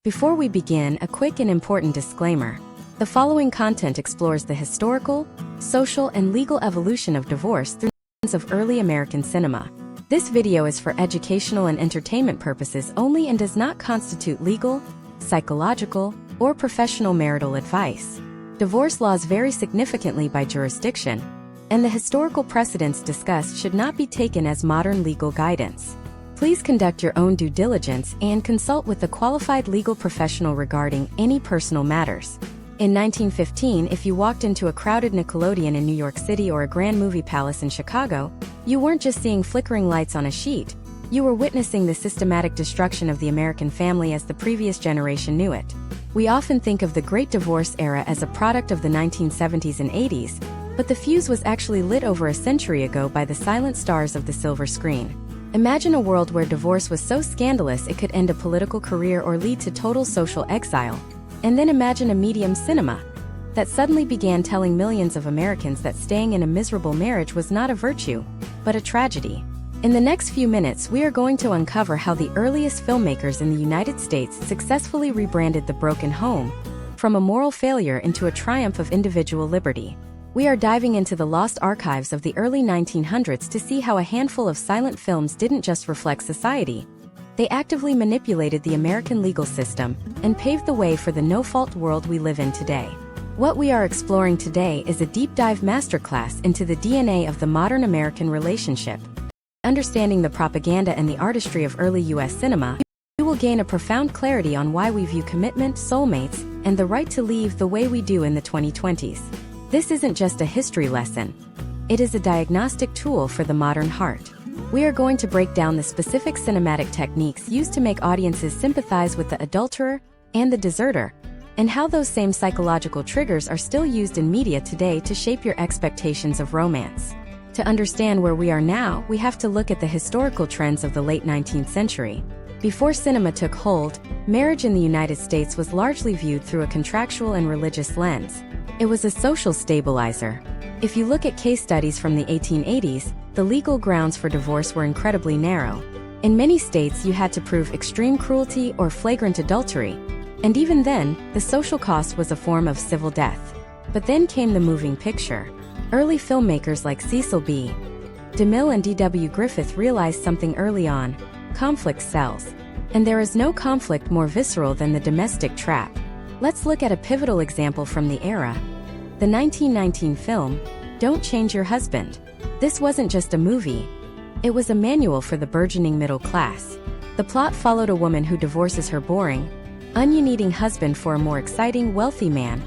Before we begin, a quick and important disclaimer. The following content explores the historical, social, and legal evolution of divorce through the lens of early American cinema. This video is for educational and entertainment purposes only and does not constitute legal, psychological, or professional marital advice. Divorce laws vary significantly by jurisdiction, and the historical precedents discussed should not be taken as modern legal guidance. Please conduct your own due diligence and consult with a qualified legal professional regarding any personal matters. In 1915, if you walked into a crowded Nickelodeon in New York City or a Grand Movie Palace in Chicago, you weren't just seeing flickering lights on a sheet. You were witnessing the systematic destruction of the American family as the previous generation knew it. We often think of the Great Divorce era as a product of the 1970s and 80s, but the fuse was actually lit over a century ago by the silent stars of the silver screen. Imagine a world where divorce was so scandalous it could end a political career or lead to total social exile. And then imagine a medium cinema that suddenly began telling millions of Americans that staying in a miserable marriage was not a virtue, but a tragedy. In the next few minutes, we are going to uncover how the earliest filmmakers in the United States successfully rebranded the broken home from a moral failure into a triumph of individual liberty. We are diving into the lost archives of the early 1900s to see how a handful of silent films didn't just reflect society. They actively manipulated the American legal system and paved the way for the no-fault world we live in today. What we are exploring today is a deep dive masterclass into the DNA of the modern American relationship. Understanding the propaganda and the artistry of early U.S. cinema, you will gain a profound clarity on why we view commitment, soulmates, and the right to leave the way we do in the 2020s. This isn't just a history lesson. It is a diagnostic tool for the modern heart. We are going to break down the specific cinematic techniques used to make audiences sympathize with the adulterer and the deserter, and how those same psychological triggers are still used in media today to shape your expectations of romance. To understand where we are now, we have to look at the historical trends of the late 19th century. Before cinema took hold, marriage in the United States was largely viewed through a contractual and religious lens. It was a social stabilizer. If you look at case studies from the 1880s, the legal grounds for divorce were incredibly narrow. In many states, you had to prove extreme cruelty or flagrant adultery. And even then, the social cost was a form of civil death. But then came the moving picture. Early filmmakers like Cecil B. DeMille and D.W. Griffith realized something early on: conflict sells. And there is no conflict more visceral than the domestic trap. Let's look at a pivotal example from the era. The 1919 film, Don't Change Your Husband. This wasn't just a movie. It was a manual for the burgeoning middle class. The plot followed a woman who divorces her boring, onion-eating husband for a more exciting, wealthy man,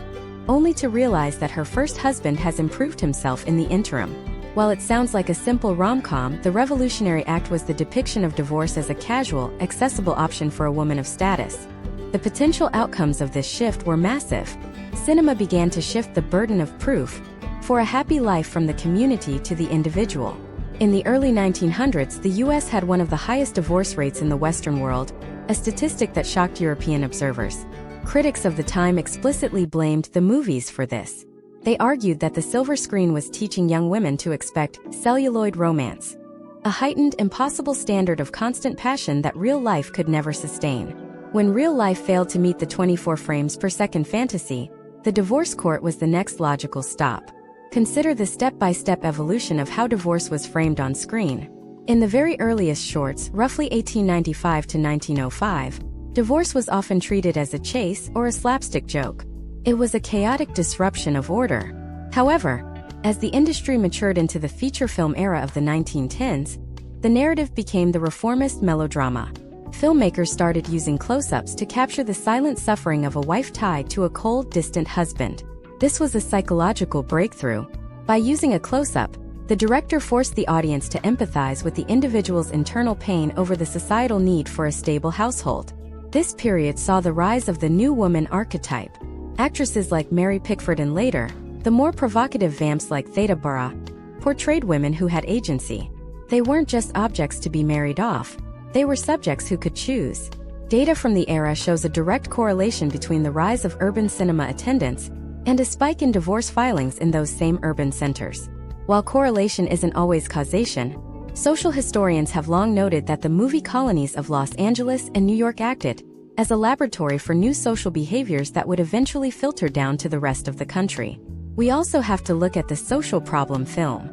only to realize that her first husband has improved himself in the interim. While it sounds like a simple rom-com, the revolutionary act was the depiction of divorce as a casual, accessible option for a woman of status. The potential outcomes of this shift were massive. Cinema began to shift the burden of proof for a happy life from the community to the individual. In the early 1900s, the U.S. had one of the highest divorce rates in the Western world, a statistic that shocked European observers. Critics of the time explicitly blamed the movies for this. They argued that the silver screen was teaching young women to expect celluloid romance, a heightened, impossible standard of constant passion that real life could never sustain. When real life failed to meet the 24 frames per second fantasy, the divorce court was the next logical stop. Consider the step-by-step evolution of how divorce was framed on screen. In the very earliest shorts, roughly 1895 to 1905, divorce was often treated as a chase or a slapstick joke. It was a chaotic disruption of order. However, as the industry matured into the feature film era of the 1910s, the narrative became the reformist melodrama. Filmmakers started using close-ups to capture the silent suffering of a wife tied to a cold, distant husband. This was a psychological breakthrough. By using a close-up, the director forced the audience to empathize with the individual's internal pain over the societal need for a stable household. This period saw the rise of the new woman archetype. Actresses like Mary Pickford and later, the more provocative vamps like Theda Bara, portrayed women who had agency. They weren't just objects to be married off. They were subjects who could choose. Data from the era shows a direct correlation between the rise of urban cinema attendance and a spike in divorce filings in those same urban centers. While correlation isn't always causation, social historians have long noted that the movie colonies of Los Angeles and New York acted as a laboratory for new social behaviors that would eventually filter down to the rest of the country. We also have to look at the social problem film.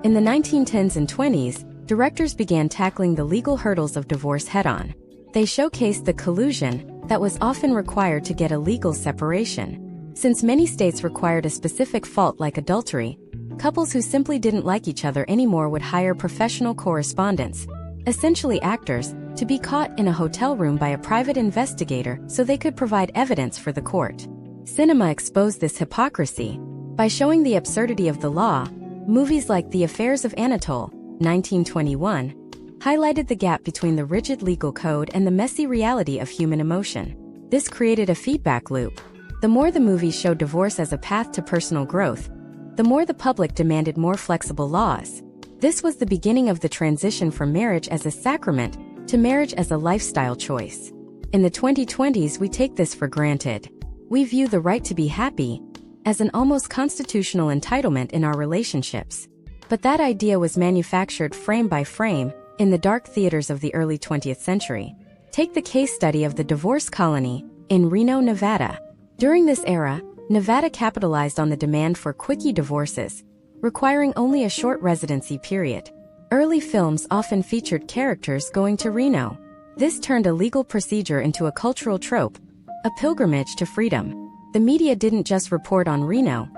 In the 1910s and 20s, directors began tackling the legal hurdles of divorce head-on. They showcased the collusion that was often required to get a legal separation. Since many states required a specific fault like adultery, couples who simply didn't like each other anymore would hire professional correspondents, essentially actors, to be caught in a hotel room by a private investigator so they could provide evidence for the court. Cinema exposed this hypocrisy by showing the absurdity of the law. Movies like The Affairs of Anatole, 1921, highlighted the gap between the rigid legal code and the messy reality of human emotion. This created a feedback loop. The more the movies showed divorce as a path to personal growth, the more the public demanded more flexible laws. This was the beginning of the transition from marriage as a sacrament to marriage as a lifestyle choice. In the 2020s, we take this for granted. We view the right to be happy as an almost constitutional entitlement in our relationships. But that idea was manufactured frame by frame in the dark theaters of the early 20th century. Take the case study of the divorce colony in Reno, Nevada. During this era, Nevada capitalized on the demand for quickie divorces, requiring only a short residency period. Early films often featured characters going to Reno. This turned a legal procedure into a cultural trope, a pilgrimage to freedom. The media didn't just report on Reno,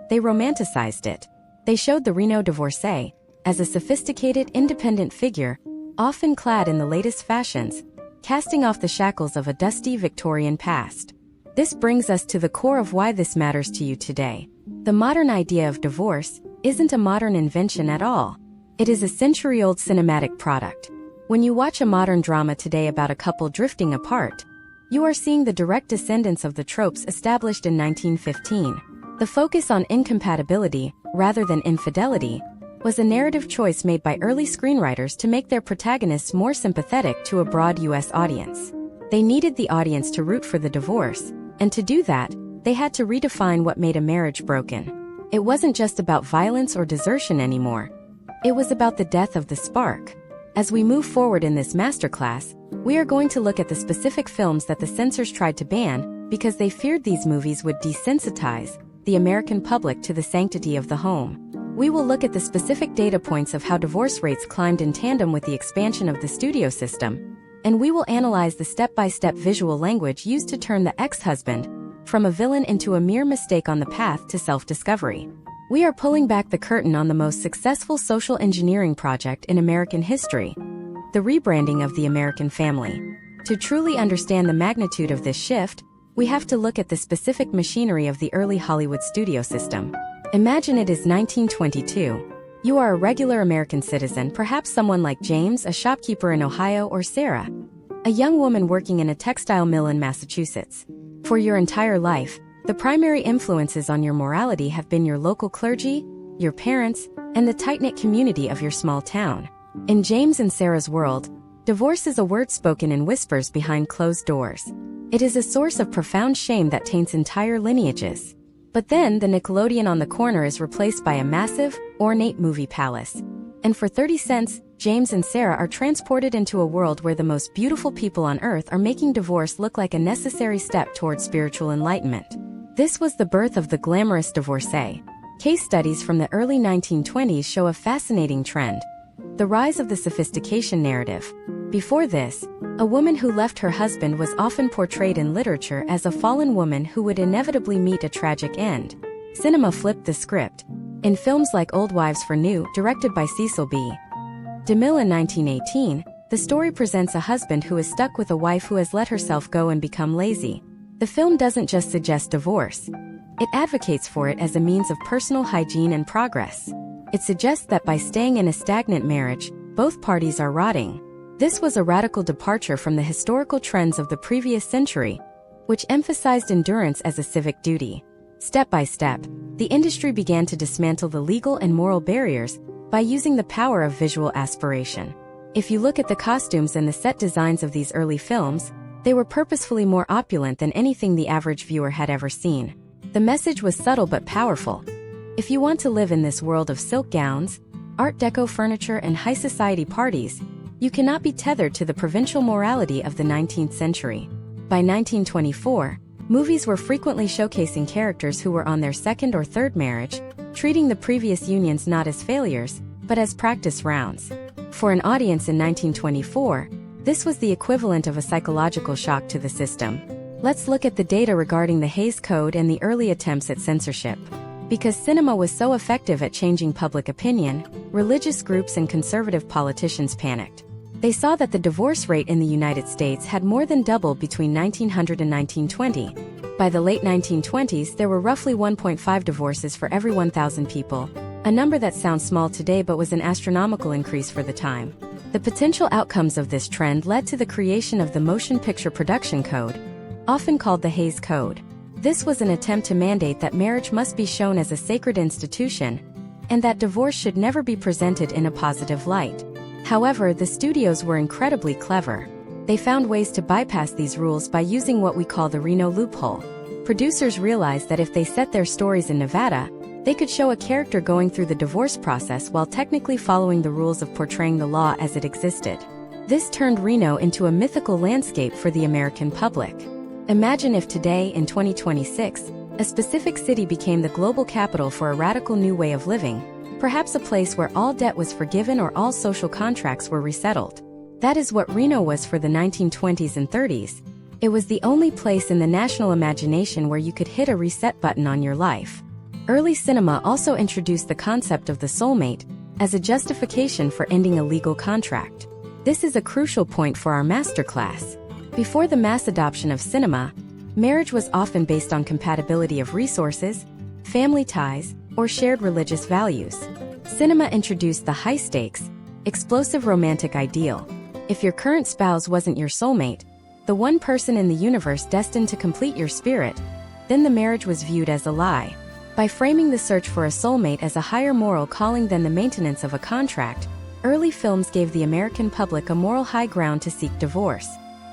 they romanticized it. They showed the Reno divorcee as a sophisticated, independent figure, often clad in the latest fashions, casting off the shackles of a dusty Victorian past. This brings us to the core of why this matters to you today. The modern idea of divorce isn't a modern invention at all. It is a century-old cinematic product. When you watch a modern drama today about a couple drifting apart, you are seeing the direct descendants of the tropes established in 1915. The focus on incompatibility, rather than infidelity, was a narrative choice made by early screenwriters to make their protagonists more sympathetic to a broad U.S. audience. They needed the audience to root for the divorce, and to do that, they had to redefine what made a marriage broken. It wasn't just about violence or desertion anymore. It was about the death of the spark. As we move forward in this masterclass, we are going to look at the specific films that the censors tried to ban because they feared these movies would desensitize the American public to the sanctity of the home. We will look at the specific data points of how divorce rates climbed in tandem with the expansion of the studio system, and we will analyze the step-by-step visual language used to turn the ex-husband from a villain into a mere mistake on the path to self-discovery. We are pulling back the curtain on the most successful social engineering project in American history, the rebranding of the American family. To truly understand the magnitude of this shift, we have to look at the specific machinery of the early Hollywood studio system. Imagine it is 1922. You are a regular American citizen, perhaps someone like James, a shopkeeper in Ohio, or Sarah, a young woman working in a textile mill in Massachusetts. For your entire life, the primary influences on your morality have been your local clergy, your parents, and the tight-knit community of your small town. In James and Sarah's world, divorce is a word spoken in whispers behind closed doors. It is a source of profound shame that taints entire lineages. But then the Nickelodeon on the corner is replaced by a massive, ornate movie palace. And for 30 cents, James and Sarah are transported into a world where the most beautiful people on earth are making divorce look like a necessary step towards spiritual enlightenment. This was the birth of the glamorous divorcee. Case studies from the early 1920s show a fascinating trend: the rise of the sophistication narrative. Before this, a woman who left her husband was often portrayed in literature as a fallen woman who would inevitably meet a tragic end. Cinema flipped the script. In films like Old Wives for New, directed by Cecil B. DeMille in 1918, the story presents a husband who is stuck with a wife who has let herself go and become lazy. The film doesn't just suggest divorce. It advocates for it as a means of personal hygiene and progress. It suggests that by staying in a stagnant marriage, both parties are rotting. This was a radical departure from the historical trends of the previous century, which emphasized endurance as a civic duty. Step by step, the industry began to dismantle the legal and moral barriers by using the power of visual aspiration. If you look at the costumes and the set designs of these early films, they were purposefully more opulent than anything the average viewer had ever seen. The message was subtle but powerful. If you want to live in this world of silk gowns, Art Deco furniture, and high society parties, you cannot be tethered to the provincial morality of the 19th century. By 1924, movies were frequently showcasing characters who were on their second or third marriage, treating the previous unions not as failures, but as practice rounds. For an audience in 1924, this was the equivalent of a psychological shock to the system. Let's look at the data regarding the Hays Code and the early attempts at censorship. Because cinema was so effective at changing public opinion, religious groups and conservative politicians panicked. They saw that the divorce rate in the United States had more than doubled between 1900 and 1920. By the late 1920s, there were roughly 1.5 divorces for every 1,000 people, a number that sounds small today but was an astronomical increase for the time. The potential outcomes of this trend led to the creation of the Motion Picture Production Code, often called the Hays Code. This was an attempt to mandate that marriage must be shown as a sacred institution, and that divorce should never be presented in a positive light. However, the studios were incredibly clever. They found ways to bypass these rules by using what we call the Reno loophole. Producers realized that if they set their stories in Nevada, they could show a character going through the divorce process while technically following the rules of portraying the law as it existed. This turned Reno into a mythical landscape for the American public. Imagine if today, in 2026, a specific city became the global capital for a radical new way of living, perhaps a place where all debt was forgiven or all social contracts were resettled. That is what Reno was for the 1920s and 30s. It was the only place in the national imagination where you could hit a reset button on your life. Early cinema also introduced the concept of the soulmate as a justification for ending a legal contract. This is a crucial point for our masterclass. Before the mass adoption of cinema, marriage was often based on compatibility of resources, family ties, or shared religious values. Cinema introduced the high-stakes, explosive romantic ideal. If your current spouse wasn't your soulmate, the one person in the universe destined to complete your spirit, then the marriage was viewed as a lie. By framing the search for a soulmate as a higher moral calling than the maintenance of a contract, early films gave the American public a moral high ground to seek divorce.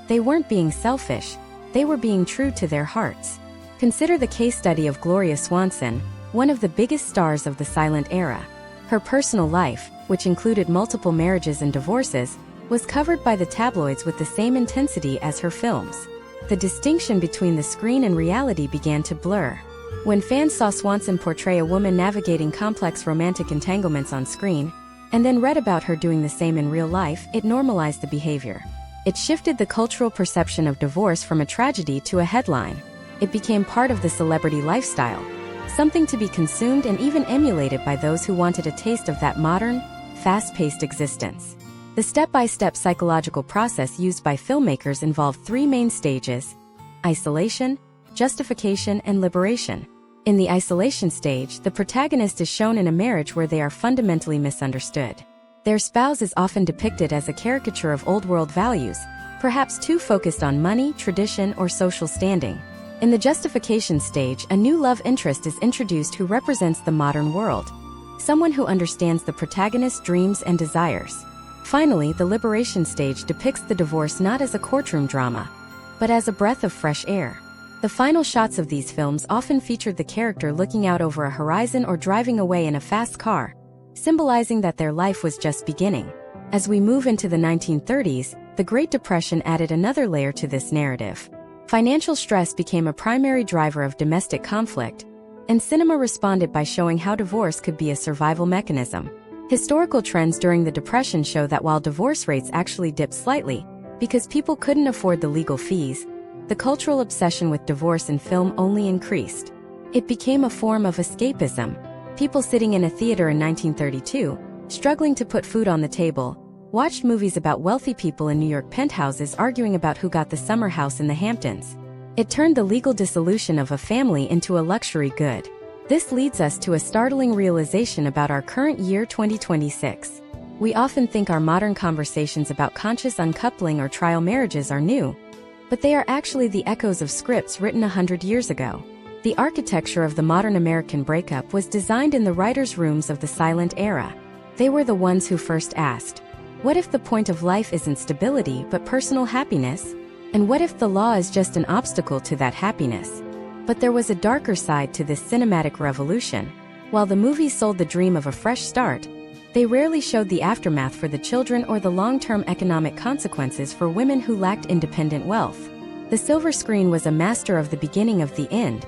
They weren't being selfish, they were being true to their hearts. Consider the case study of Gloria Swanson, one of the biggest stars of the silent era. Her personal life, which included multiple marriages and divorces, was covered by the tabloids with the same intensity as her films. The distinction between the screen and reality began to blur. When fans saw Swanson portray a woman navigating complex romantic entanglements on screen, and then read about her doing the same in real life, it normalized the behavior. It shifted the cultural perception of divorce from a tragedy to a headline. It became part of the celebrity lifestyle, something to be consumed and even emulated by those who wanted a taste of that modern, fast-paced existence. The step-by-step psychological process used by filmmakers involved three main stages: isolation, justification, and liberation. In the isolation stage, the protagonist is shown in a marriage where they are fundamentally misunderstood. Their spouse is often depicted as a caricature of old-world values, perhaps too focused on money, tradition, or social standing. In the justification stage, a new love interest is introduced who represents the modern world, someone who understands the protagonist's dreams and desires. Finally, the liberation stage depicts the divorce not as a courtroom drama, but as a breath of fresh air. The final shots of these films often featured the character looking out over a horizon or driving away in a fast car, symbolizing that their life was just beginning. As we move into the 1930s, the Great Depression added another layer to this narrative. Financial stress became a primary driver of domestic conflict, and cinema responded by showing how divorce could be a survival mechanism. Historical trends during the Depression show that while divorce rates actually dipped slightly, because people couldn't afford the legal fees, the cultural obsession with divorce in film only increased. It became a form of escapism. People sitting in a theater in 1932, struggling to put food on the table, watched movies about wealthy people in New York penthouses arguing about who got the summer house in the Hamptons. It turned the legal dissolution of a family into a luxury good. This leads us to a startling realization about our current year 2026. We often think our modern conversations about conscious uncoupling or trial marriages are new, but they are actually the echoes of scripts written 100 years ago. The architecture of the modern American breakup was designed in the writers' rooms of the silent era. They were the ones who first asked, what if the point of life isn't stability but personal happiness? And what if the law is just an obstacle to that happiness? But there was a darker side to this cinematic revolution. While the movies sold the dream of a fresh start, they rarely showed the aftermath for the children or the long-term economic consequences for women who lacked independent wealth. The silver screen was a master of the beginning of the end,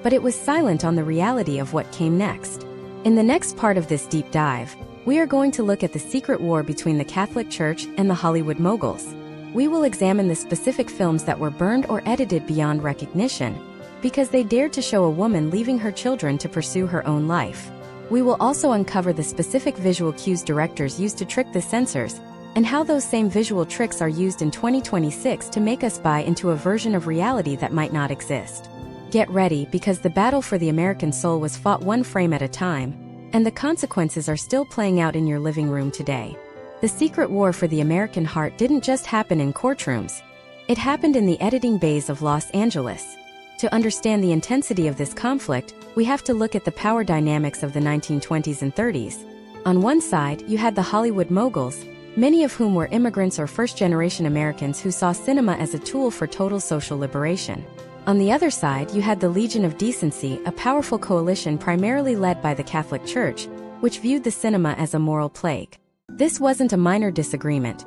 but it was silent on the reality of what came next. In the next part of this deep dive, we are going to look at the secret war between the Catholic Church and the Hollywood moguls. We will examine the specific films that were burned or edited beyond recognition, because they dared to show a woman leaving her children to pursue her own life. We will also uncover the specific visual cues directors used to trick the censors, and how those same visual tricks are used in 2026 to make us buy into a version of reality that might not exist. Get ready, because the battle for the American soul was fought one frame at a time, and the consequences are still playing out in your living room today. The secret war for the American heart didn't just happen in courtrooms. It happened in the editing bays of Los Angeles. To understand the intensity of this conflict, we have to look at the power dynamics of the 1920s and 30s. On one side, you had the Hollywood moguls, many of whom were immigrants or first-generation Americans who saw cinema as a tool for total social liberation. On the other side, you had the Legion of Decency, a powerful coalition primarily led by the Catholic Church, which viewed the cinema as a moral plague. This wasn't a minor disagreement.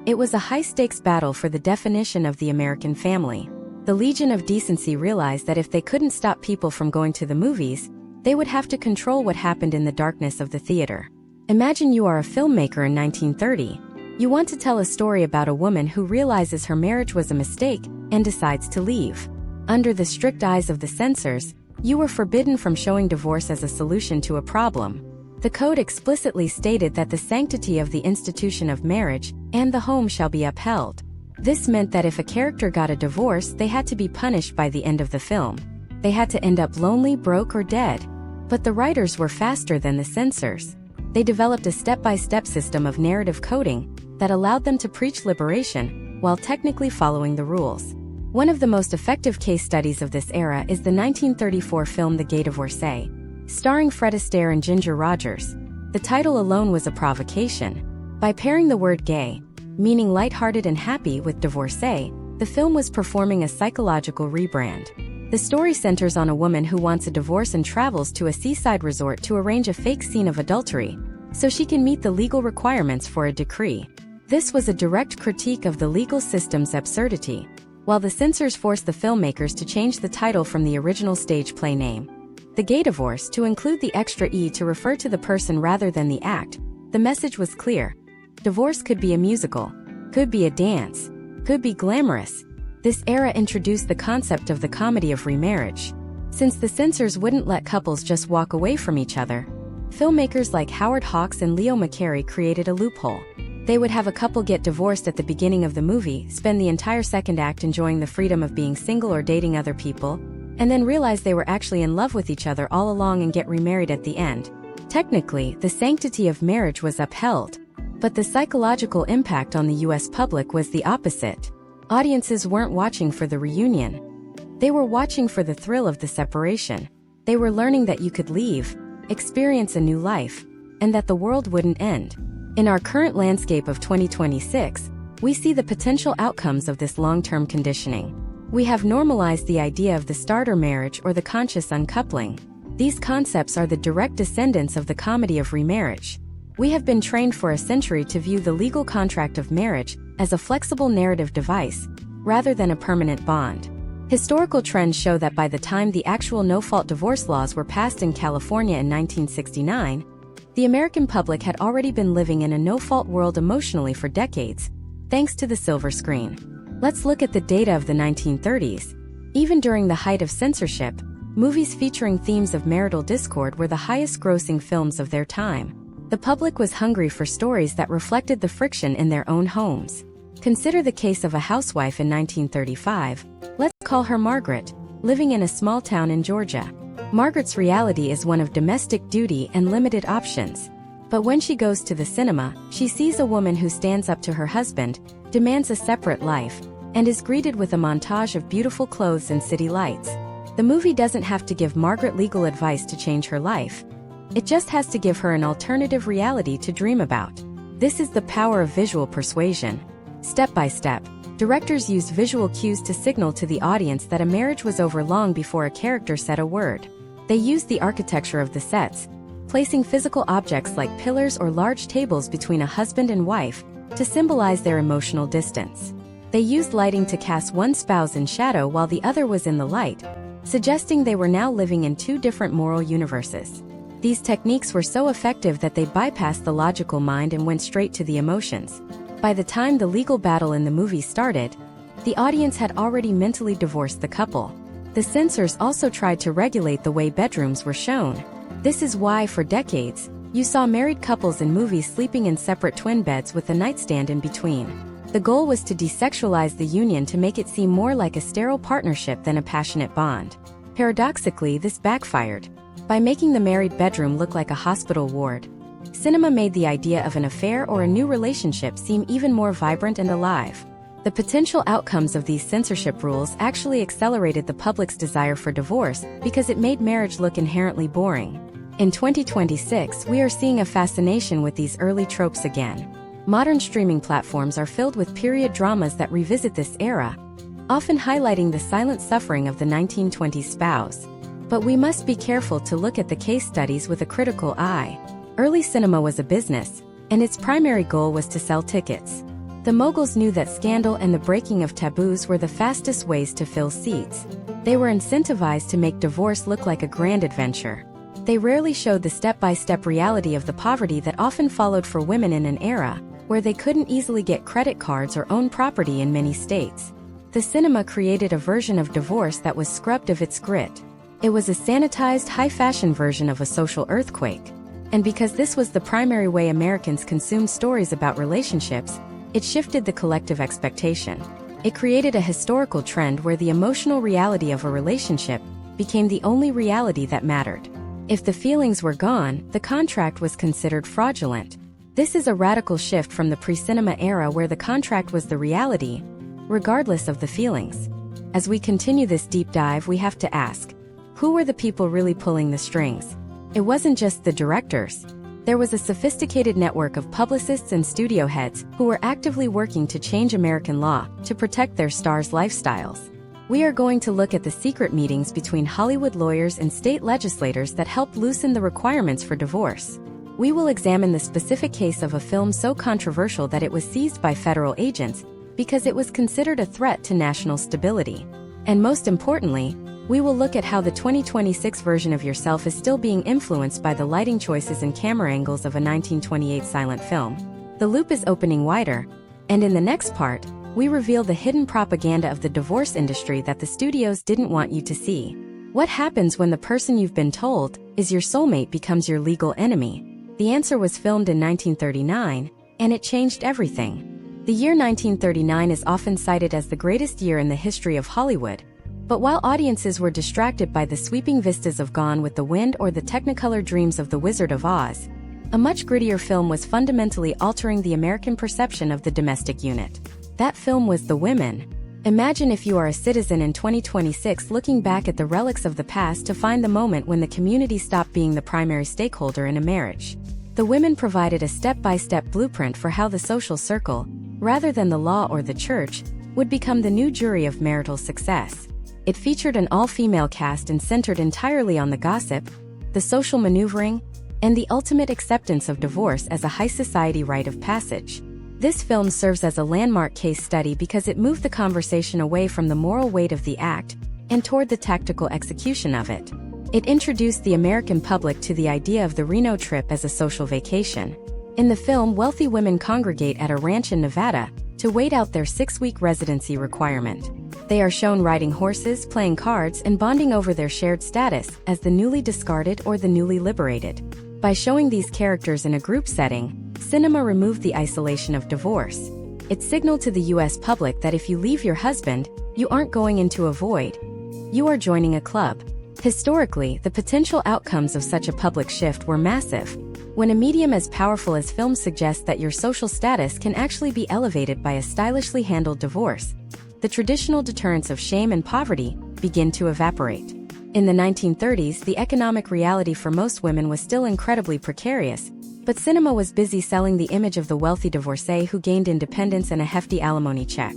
It was a high-stakes battle for the definition of the American family. The Legion of Decency realized that if they couldn't stop people from going to the movies, they would have to control what happened in the darkness of the theater. Imagine you are a filmmaker in 1930. You want to tell a story about a woman who realizes her marriage was a mistake and decides to leave. Under the strict eyes of the censors, you were forbidden from showing divorce as a solution to a problem. The code explicitly stated that the sanctity of the institution of marriage and the home shall be upheld. This meant that if a character got a divorce, they had to be punished by the end of the film. They had to end up lonely, broke, or dead. But the writers were faster than the censors. They developed a step-by-step system of narrative coding that allowed them to preach liberation while technically following the rules. One of the most effective case studies of this era is the 1934 film The Gay Divorcee, starring Fred Astaire and Ginger Rogers. The title alone was a provocation. By pairing the word gay, meaning lighthearted and happy, with divorcee, the film was performing a psychological rebrand. The story centers on a woman who wants a divorce and travels to a seaside resort to arrange a fake scene of adultery, so she can meet the legal requirements for a decree. This was a direct critique of the legal system's absurdity, while the censors forced the filmmakers to change the title from the original stage play name, The Gay Divorce, to include the extra E to refer to the person rather than the act. The message was clear. Divorce could be a musical, could be a dance, could be glamorous. This era introduced the concept of the comedy of remarriage. Since the censors wouldn't let couples just walk away from each other, filmmakers like Howard Hawks and Leo McCarey created a loophole. They would have a couple get divorced at the beginning of the movie, spend the entire second act enjoying the freedom of being single or dating other people, and then realize they were actually in love with each other all along and get remarried at the end. Technically, the sanctity of marriage was upheld, but the psychological impact on the US public was the opposite. Audiences weren't watching for the reunion. They were watching for the thrill of the separation. They were learning that you could leave, experience a new life, and that the world wouldn't end. In our current landscape of 2026, we see the potential outcomes of this long-term conditioning. We have normalized the idea of the starter marriage or the conscious uncoupling. These concepts are the direct descendants of the comedy of remarriage. We have been trained for a century to view the legal contract of marriage as a flexible narrative device, rather than a permanent bond. Historical trends show that by the time the actual no-fault divorce laws were passed in California in 1969, the American public had already been living in a no-fault world emotionally for decades, thanks to the silver screen. Let's look at the data of the 1930s. Even during the height of censorship, movies featuring themes of marital discord were the highest-grossing films of their time. The public was hungry for stories that reflected the friction in their own homes. Consider the case of a housewife in 1935. Let's call her Margaret, living in a small town in Georgia. Margaret's reality is one of domestic duty and limited options. But when she goes to the cinema, she sees a woman who stands up to her husband, demands a separate life, and is greeted with a montage of beautiful clothes and city lights. The movie doesn't have to give Margaret legal advice to change her life. It just has to give her an alternative reality to dream about. This is the power of visual persuasion. Step by step, directors used visual cues to signal to the audience that a marriage was over long before a character said a word. They used the architecture of the sets, placing physical objects like pillars or large tables between a husband and wife to symbolize their emotional distance. They used lighting to cast one spouse in shadow while the other was in the light, suggesting they were now living in two different moral universes. These techniques were so effective that they bypassed the logical mind and went straight to the emotions. By the time the legal battle in the movie started, the audience had already mentally divorced the couple. The censors also tried to regulate the way bedrooms were shown. This is why, for decades, you saw married couples in movies sleeping in separate twin beds with a nightstand in between. The goal was to desexualize the union to make it seem more like a sterile partnership than a passionate bond. Paradoxically, this backfired. By making the married bedroom look like a hospital ward, cinema made the idea of an affair or a new relationship seem even more vibrant and alive. The potential outcomes of these censorship rules actually accelerated the public's desire for divorce because it made marriage look inherently boring. In 2026, we are seeing a fascination with these early tropes again. Modern streaming platforms are filled with period dramas that revisit this era, often highlighting the silent suffering of the 1920s spouse. But we must be careful to look at the case studies with a critical eye. Early cinema was a business, and its primary goal was to sell tickets. The moguls knew that scandal and the breaking of taboos were the fastest ways to fill seats. They were incentivized to make divorce look like a grand adventure. They rarely showed the step-by-step reality of the poverty that often followed for women in an era where they couldn't easily get credit cards or own property in many states. The cinema created a version of divorce that was scrubbed of its grit. It was a sanitized, high-fashion version of a social earthquake. And because this was the primary way Americans consumed stories about relationships, it shifted the collective expectation. It created a historical trend where the emotional reality of a relationship became the only reality that mattered. If the feelings were gone, the contract was considered fraudulent. This is a radical shift from the pre-cinema era where the contract was the reality, regardless of the feelings. As we continue this deep dive, we have to ask, who were the people really pulling the strings? It wasn't just the directors. There was a sophisticated network of publicists and studio heads who were actively working to change American law to protect their stars' lifestyles. We are going to look at the secret meetings between Hollywood lawyers and state legislators that helped loosen the requirements for divorce. We will examine the specific case of a film so controversial that it was seized by federal agents because it was considered a threat to national stability. And most importantly, we will look at how the 2026 version of yourself is still being influenced by the lighting choices and camera angles of a 1928 silent film. The loop is opening wider, and in the next part, we reveal the hidden propaganda of the divorce industry that the studios didn't want you to see. What happens when the person you've been told is your soulmate becomes your legal enemy? The answer was filmed in 1939, and it changed everything. The year 1939 is often cited as the greatest year in the history of Hollywood. But while audiences were distracted by the sweeping vistas of Gone with the Wind or the technicolor dreams of The Wizard of Oz, a much grittier film was fundamentally altering the American perception of the domestic unit. That film was The Women. Imagine if you are a citizen in 2026 looking back at the relics of the past to find the moment when the community stopped being the primary stakeholder in a marriage. The Women provided a step-by-step blueprint for how the social circle, rather than the law or the church, would become the new jury of marital success. It featured an all-female cast and centered entirely on the gossip, the social maneuvering, and the ultimate acceptance of divorce as a high society rite of passage. This film serves as a landmark case study because it moved the conversation away from the moral weight of the act and toward the tactical execution of it. It introduced the American public to the idea of the Reno trip as a social vacation. In the film, wealthy women congregate at a ranch in Nevada to wait out their 6-week residency requirement. They are shown riding horses, playing cards, and bonding over their shared status as the newly discarded or the newly liberated. By showing these characters in a group setting, cinema removed the isolation of divorce. It signaled to the U.S. public that if you leave your husband, you aren't going into a void. You are joining a club. Historically, the potential outcomes of such a public shift were massive. When a medium as powerful as film suggests that your social status can actually be elevated by a stylishly handled divorce, the traditional deterrents of shame and poverty begin to evaporate. In the 1930s, the economic reality for most women was still incredibly precarious, but cinema was busy selling the image of the wealthy divorcee who gained independence and a hefty alimony check.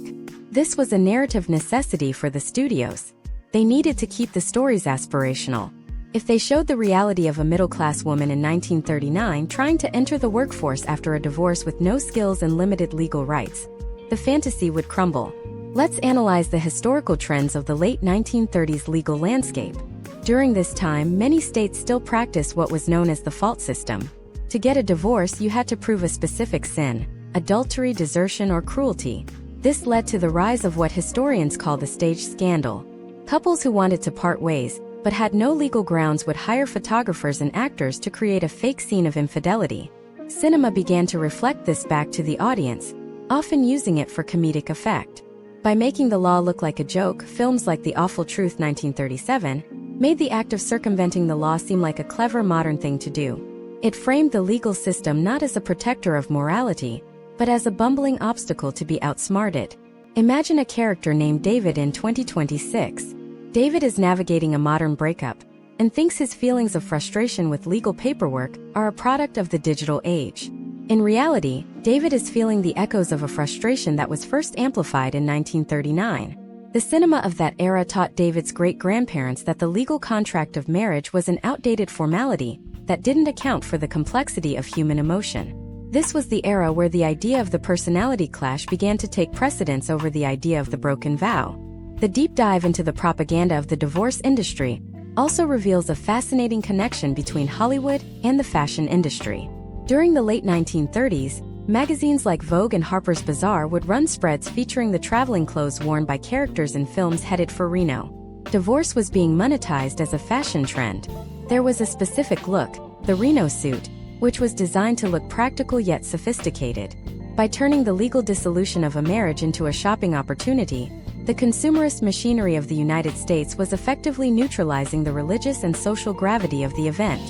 This was a narrative necessity for the studios. They needed to keep the stories aspirational. If they showed the reality of a middle-class woman in 1939 trying to enter the workforce after a divorce with no skills and limited legal rights, the fantasy would crumble. Let's analyze the historical trends of the late 1930s legal landscape. During this time, many states still practiced what was known as the fault system. To get a divorce, you had to prove a specific sin: adultery, desertion, or cruelty. This led to the rise of what historians call the stage scandal. Couples who wanted to part ways, but had no legal grounds, would hire photographers and actors to create a fake scene of infidelity. Cinema began to reflect this back to the audience, often using it for comedic effect. By making the law look like a joke, films like The Awful Truth 1937 made the act of circumventing the law seem like a clever modern thing to do. It framed the legal system not as a protector of morality, but as a bumbling obstacle to be outsmarted. Imagine a character named David in 2026. David is navigating a modern breakup and thinks his feelings of frustration with legal paperwork are a product of the digital age. In reality, David is feeling the echoes of a frustration that was first amplified in 1939. The cinema of that era taught David's great-grandparents that the legal contract of marriage was an outdated formality that didn't account for the complexity of human emotion. This was the era where the idea of the personality clash began to take precedence over the idea of the broken vow. The deep dive into the propaganda of the divorce industry also reveals a fascinating connection between Hollywood and the fashion industry. During the late 1930s, magazines like Vogue and Harper's Bazaar would run spreads featuring the traveling clothes worn by characters in films headed for Reno. Divorce was being monetized as a fashion trend. There was a specific look, the Reno suit, which was designed to look practical yet sophisticated. By turning the legal dissolution of a marriage into a shopping opportunity, the consumerist machinery of the United States was effectively neutralizing the religious and social gravity of the event.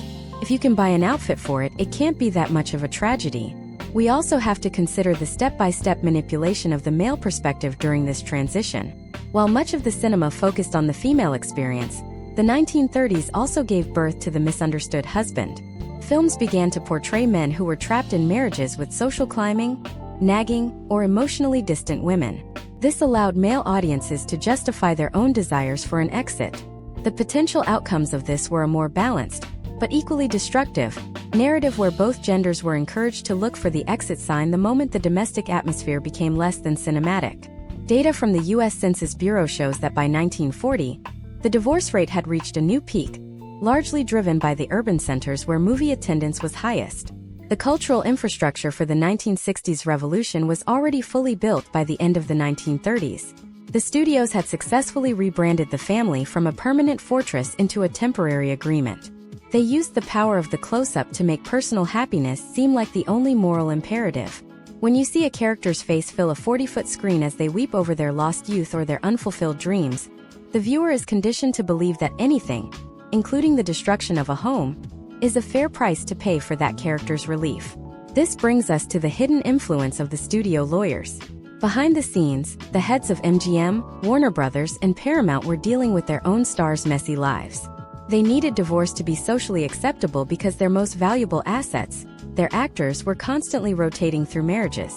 If you can buy an outfit for it, it can't be that much of a tragedy. We also have to consider the step-by-step manipulation of the male perspective during this transition. While much of the cinema focused on the female experience, the 1930s also gave birth to the misunderstood husband. Films began to portray men who were trapped in marriages with social climbing, nagging, or emotionally distant women. This allowed male audiences to justify their own desires for an exit. The potential outcomes of this were a more balanced, but equally destructive, narrative where both genders were encouraged to look for the exit sign the moment the domestic atmosphere became less than cinematic. Data from the U.S. Census Bureau shows that by 1940, the divorce rate had reached a new peak, largely driven by the urban centers where movie attendance was highest. The cultural infrastructure for the 1960s revolution was already fully built by the end of the 1930s. The studios had successfully rebranded the family from a permanent fortress into a temporary agreement. They used the power of the close-up to make personal happiness seem like the only moral imperative. When you see a character's face fill a 40-foot screen as they weep over their lost youth or their unfulfilled dreams, the viewer is conditioned to believe that anything, including the destruction of a home, is a fair price to pay for that character's relief. This brings us to the hidden influence of the studio lawyers. Behind the scenes, the heads of MGM, Warner Brothers, and Paramount were dealing with their own stars' messy lives. They needed divorce to be socially acceptable because their most valuable assets, their actors, were constantly rotating through marriages.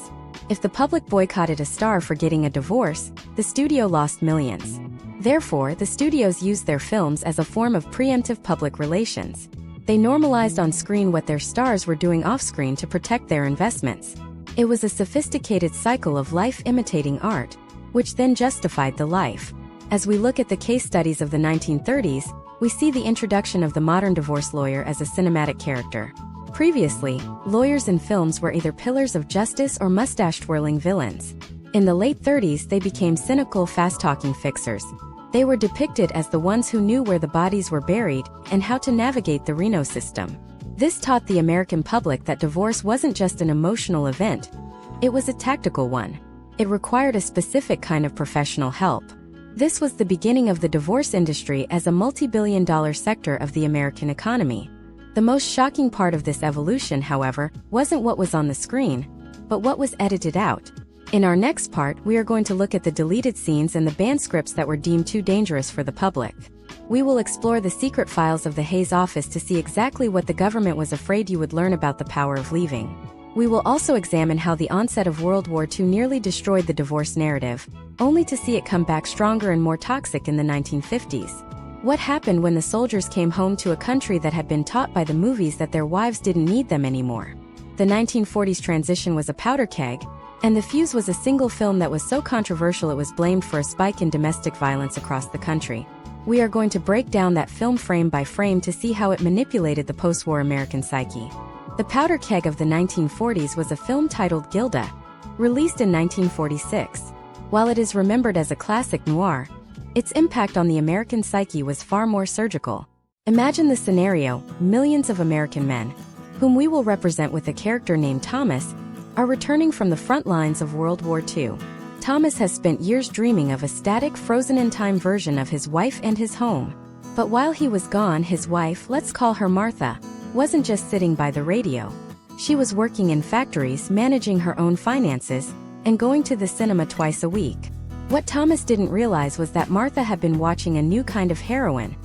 If the public boycotted a star for getting a divorce, the studio lost millions. Therefore, the studios used their films as a form of preemptive public relations. They normalized on screen what their stars were doing off-screen to protect their investments. It was a sophisticated cycle of life imitating art, which then justified the life. As we look at the case studies of the 1930s, we see the introduction of the modern divorce lawyer as a cinematic character. Previously, lawyers in films were either pillars of justice or mustache-twirling villains. In the late 30s, they became cynical, fast-talking fixers. They were depicted as the ones who knew where the bodies were buried and how to navigate the Reno system. This taught the American public that divorce wasn't just an emotional event, it was a tactical one. It required a specific kind of professional help. This was the beginning of the divorce industry as a multi-billion-dollar sector of the American economy. The most shocking part of this evolution, however, wasn't what was on the screen, but what was edited out. In our next part, we are going to look at the deleted scenes and the banned scripts that were deemed too dangerous for the public. We will explore the secret files of the Hayes office to see exactly what the government was afraid you would learn about the power of leaving. We will also examine how the onset of World War II nearly destroyed the divorce narrative, only to see it come back stronger and more toxic in the 1950s. What happened when the soldiers came home to a country that had been taught by the movies that their wives didn't need them anymore? The 1940s transition was a powder keg, And The Fuse was a single film that was so controversial it was blamed for a spike in domestic violence across the country. We are going to break down that film frame by frame to see how it manipulated the post-war American psyche. The Powder Keg of the 1940s was a film titled Gilda, released in 1946. While it is remembered as a classic noir, its impact on the American psyche was far more surgical. Imagine the scenario: millions of American men, whom we will represent with a character named Thomas, are returning from the front lines of World War II. Thomas has spent years dreaming of a static, frozen-in-time version of his wife and his home. But while he was gone, his wife, let's call her Martha, wasn't just sitting by the radio. She was working in factories, managing her own finances, and going to the cinema twice a week. What Thomas didn't realize was that Martha had been watching a new kind of heroine,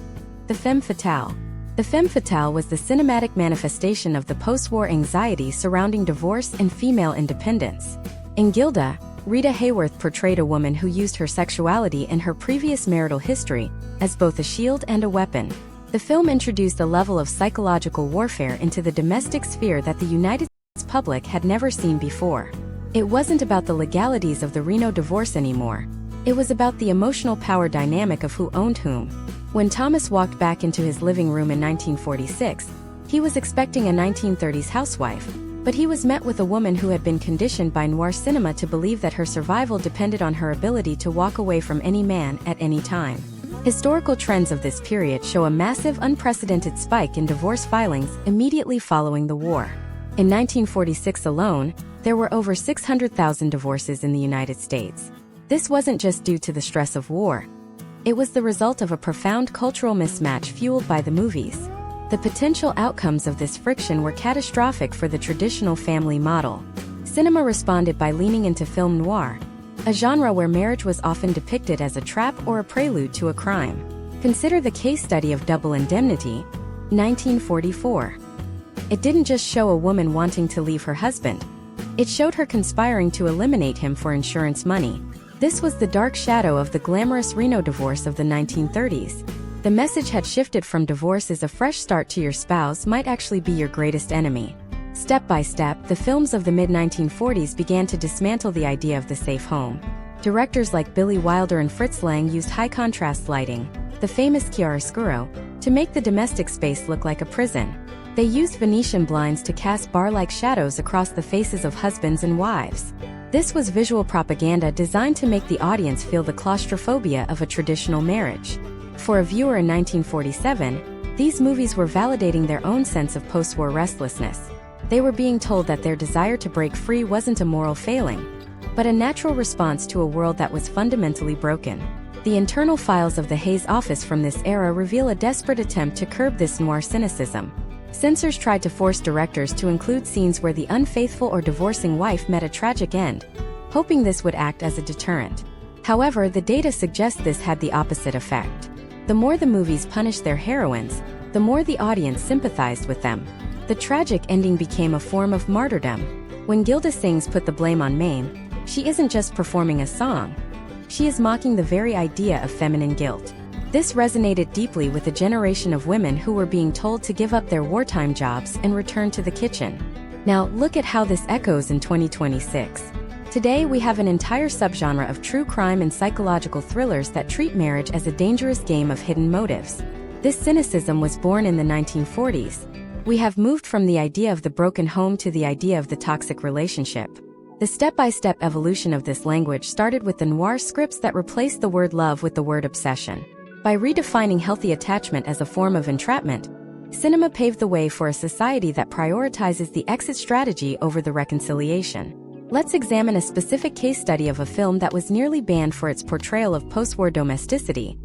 the femme fatale. The femme fatale was the cinematic manifestation of the post-war anxiety surrounding divorce and female independence. In Gilda, Rita Hayworth portrayed a woman who used her sexuality and her previous marital history as both a shield and a weapon. The film introduced a level of psychological warfare into the domestic sphere that the United States public had never seen before. It wasn't about the legalities of the Reno divorce anymore. It was about the emotional power dynamic of who owned whom. When Thomas walked back into his living room in 1946, he was expecting a 1930s housewife, but he was met with a woman who had been conditioned by noir cinema to believe that her survival depended on her ability to walk away from any man at any time. Historical trends of this period show a massive, unprecedented spike in divorce filings immediately following the war. In 1946 alone, there were over 600,000 divorces in the United States. This wasn't just due to the stress of war. It was the result of a profound cultural mismatch fueled by the movies. The potential outcomes of this friction were catastrophic for the traditional family model. Cinema responded by leaning into film noir, a genre where marriage was often depicted as a trap or a prelude to a crime. Consider the case study of Double Indemnity, 1944. It didn't just show a woman wanting to leave her husband. It showed her conspiring to eliminate him for insurance money. This was the dark shadow of the glamorous Reno divorce of the 1930s. The message had shifted from divorce is a fresh start to your spouse might actually be your greatest enemy. Step by step, the films of the mid-1940s began to dismantle the idea of the safe home. Directors like Billy Wilder and Fritz Lang used high-contrast lighting, the famous chiaroscuro, to make the domestic space look like a prison. They used Venetian blinds to cast bar-like shadows across the faces of husbands and wives. This was visual propaganda designed to make the audience feel the claustrophobia of a traditional marriage. For a viewer in 1947, these movies were validating their own sense of post-war restlessness. They were being told that their desire to break free wasn't a moral failing, but a natural response to a world that was fundamentally broken. The internal files of the Hays office from this era reveal a desperate attempt to curb this noir cynicism. Censors tried to force directors to include scenes where the unfaithful or divorcing wife met a tragic end, hoping this would act as a deterrent. However, the data suggests this had the opposite effect. The more the movies punished their heroines, the more the audience sympathized with them. The tragic ending became a form of martyrdom. When Gilda sings "Put the Blame on Mame," she isn't just performing a song. She is mocking the very idea of feminine guilt. This resonated deeply with a generation of women who were being told to give up their wartime jobs and return to the kitchen. Now, look at how this echoes in 2026. Today we have an entire subgenre of true crime and psychological thrillers that treat marriage as a dangerous game of hidden motives. This cynicism was born in the 1940s. We have moved from the idea of the broken home to the idea of the toxic relationship. The step-by-step evolution of this language started with the noir scripts that replaced the word love with the word obsession. By redefining healthy attachment as a form of entrapment, cinema paved the way for a society that prioritizes the exit strategy over the reconciliation. Let's examine a specific case study of a film that was nearly banned for its portrayal of post-war domesticity.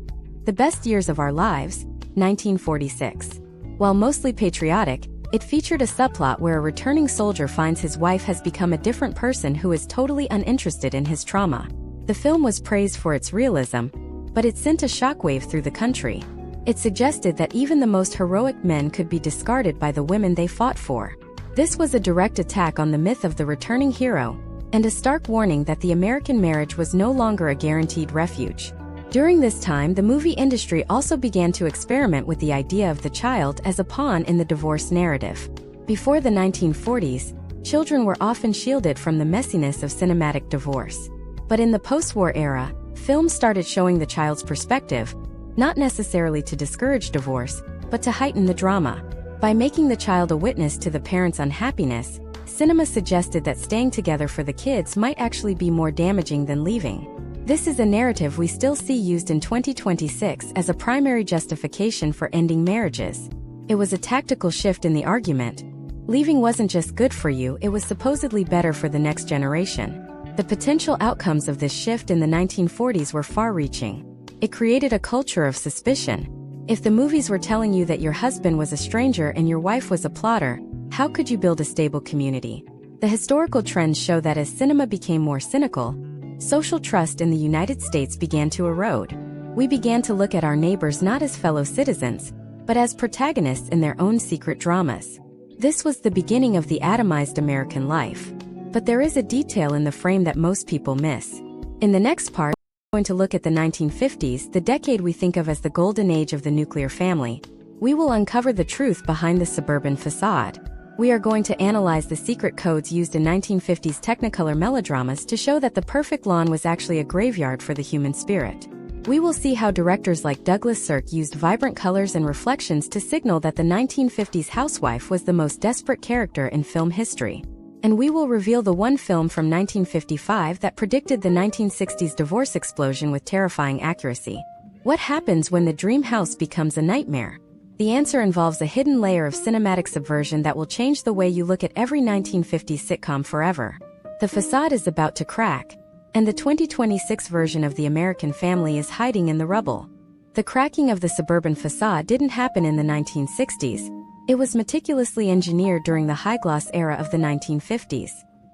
The Best Years of Our Lives, 1946. While mostly patriotic, it featured a subplot where a returning soldier finds his wife has become a different person who is totally uninterested in his trauma. The film was praised for its realism, but it sent a shockwave through the country. It suggested that even the most heroic men could be discarded by the women they fought for. This was a direct attack on the myth of the returning hero, and a stark warning that the American marriage was no longer a guaranteed refuge. During this time, the movie industry also began to experiment with the idea of the child as a pawn in the divorce narrative. Before the 1940s, children were often shielded from the messiness of cinematic divorce. But in the post-war era, films started showing the child's perspective, not necessarily to discourage divorce, but to heighten the drama. By making the child a witness to the parents' unhappiness, cinema suggested that staying together for the kids might actually be more damaging than leaving. This is a narrative we still see used in 2026 as a primary justification for ending marriages. It was a tactical shift in the argument. Leaving wasn't just good for you, it was supposedly better for the next generation. The potential outcomes of this shift in the 1940s were far-reaching. It created a culture of suspicion. If the movies were telling you that your husband was a stranger and your wife was a plotter, how could you build a stable community? The historical trends show that as cinema became more cynical, social trust in the United States began to erode. We began to look at our neighbors not as fellow citizens, but as protagonists in their own secret dramas. This was the beginning of the atomized American life. But there is a detail in the frame that most people miss. In the next part, we're going to look at the 1950s, the decade we think of as the golden age of the nuclear family. We will uncover the truth behind the suburban facade. We are going to analyze the secret codes used in 1950s Technicolor melodramas to show that the perfect lawn was actually a graveyard for the human spirit. We will see how directors like Douglas Sirk used vibrant colors and reflections to signal that the 1950s housewife was the most desperate character in film history. And we will reveal the one film from 1955 that predicted the 1960s divorce explosion with terrifying accuracy. What happens when the dream house becomes a nightmare? The answer involves a hidden layer of cinematic subversion that will change the way you look at every 1950s sitcom forever. The facade is about to crack, and the 2026 version of The American Family is hiding in the rubble. The cracking of the suburban facade didn't happen in the 1960s. It was meticulously engineered during the high-gloss era of the 1950s.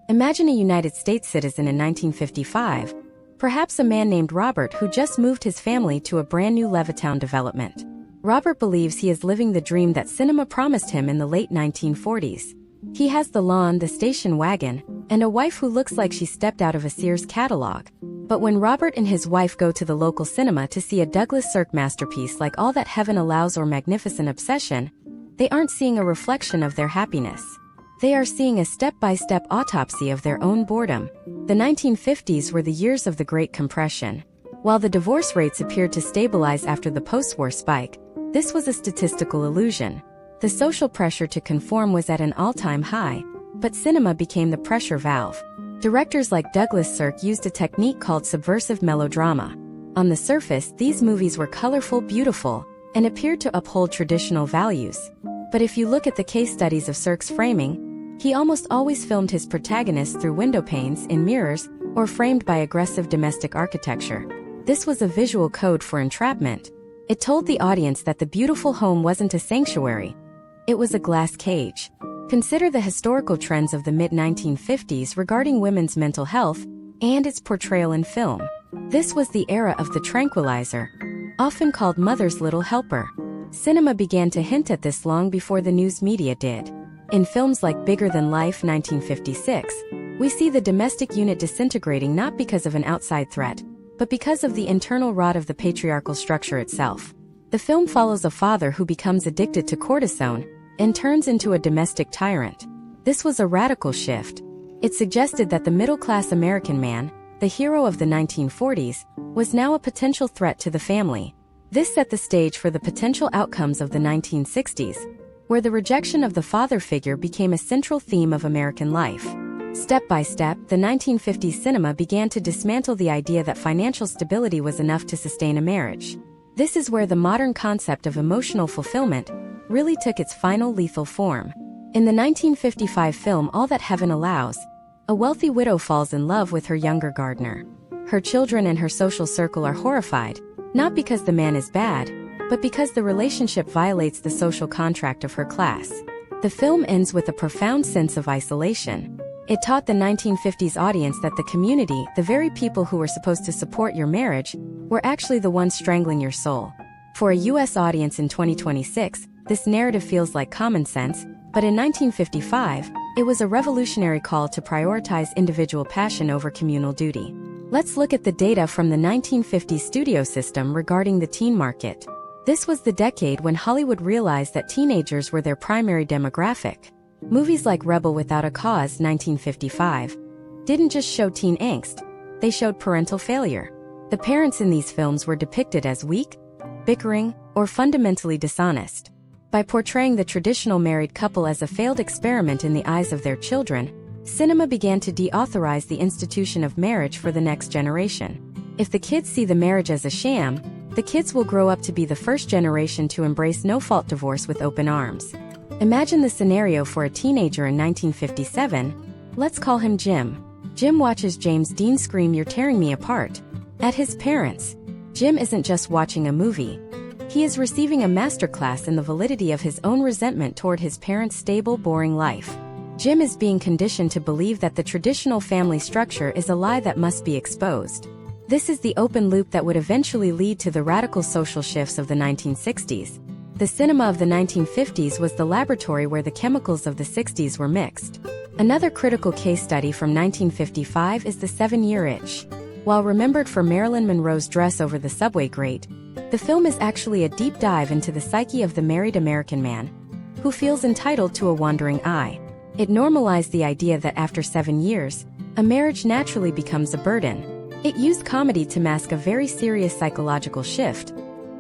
Imagine a United States citizen in 1955, perhaps a man named Robert who just moved his family to a brand new Levittown development. Robert believes he is living the dream that cinema promised him in the late 1940s. He has the lawn, the station wagon, and a wife who looks like she stepped out of a Sears catalog. But when Robert and his wife go to the local cinema to see a Douglas Sirk masterpiece like All That Heaven Allows or Magnificent Obsession, they aren't seeing a reflection of their happiness. They are seeing a step-by-step autopsy of their own boredom. The 1950s were the years of the Great Compression. While the divorce rates appeared to stabilize after the post-war spike, this was a statistical illusion. The social pressure to conform was at an all-time high, but cinema became the pressure valve. Directors like Douglas Sirk used a technique called subversive melodrama. On the surface, these movies were colorful, beautiful, and appeared to uphold traditional values. But if you look at the case studies of Sirk's framing, he almost always filmed his protagonists through window panes, in mirrors, or framed by aggressive domestic architecture. This was a visual code for entrapment. It told the audience that the beautiful home wasn't a sanctuary. It was a glass cage. Consider the historical trends of the mid-1950s regarding women's mental health and its portrayal in film. This was the era of the tranquilizer, often called mother's little helper. Cinema began to hint at this long before the news media did. In films like Bigger Than Life 1956, we see the domestic unit disintegrating not because of an outside threat, but because of the internal rot of the patriarchal structure itself. The film follows a father who becomes addicted to cortisone and turns into a domestic tyrant. This was a radical shift. It suggested that the middle-class American man, the hero of the 1940s, was now a potential threat to the family. This set the stage for the potential outcomes of the 1960s, where the rejection of the father figure became a central theme of American life. Step by step, the 1950s cinema began to dismantle the idea that financial stability was enough to sustain a marriage. This is where the modern concept of emotional fulfillment really took its final lethal form. In the 1955 film All That Heaven Allows, a wealthy widow falls in love with her younger gardener. Her children and her social circle are horrified, not because the man is bad, but because the relationship violates the social contract of her class. The film ends with a profound sense of isolation. It taught the 1950s audience that the community, the very people who were supposed to support your marriage, were actually the ones strangling your soul. For a US audience in 2026, this narrative feels like common sense, but in 1955, it was a revolutionary call to prioritize individual passion over communal duty. Let's look at the data from the 1950s studio system regarding the teen market. This was the decade when Hollywood realized that teenagers were their primary demographic. Movies like Rebel Without a Cause, 1955, didn't just show teen angst, they showed parental failure. The parents in these films were depicted as weak, bickering, or fundamentally dishonest. By portraying the traditional married couple as a failed experiment in the eyes of their children, cinema began to deauthorize the institution of marriage for the next generation. If the kids see the marriage as a sham, the kids will grow up to be the first generation to embrace no-fault divorce with open arms. Imagine the scenario for a teenager in 1957. Let's call him Jim. Jim watches James Dean scream, "You're tearing me apart," at his parents. Jim isn't just watching a movie. He is receiving a masterclass in the validity of his own resentment toward his parents' stable, boring life. Jim is being conditioned to believe that the traditional family structure is a lie that must be exposed. This is the open loop that would eventually lead to the radical social shifts of the 1960s. The cinema of the 1950s was the laboratory where the chemicals of the 60s were mixed. Another critical case study from 1955 is The 7-Year Itch. While remembered for Marilyn Monroe's dress over the subway grate, the film is actually a deep dive into the psyche of the married American man, who feels entitled to a wandering eye. It normalized the idea that after 7 years, a marriage naturally becomes a burden. It used comedy to mask a very serious psychological shift,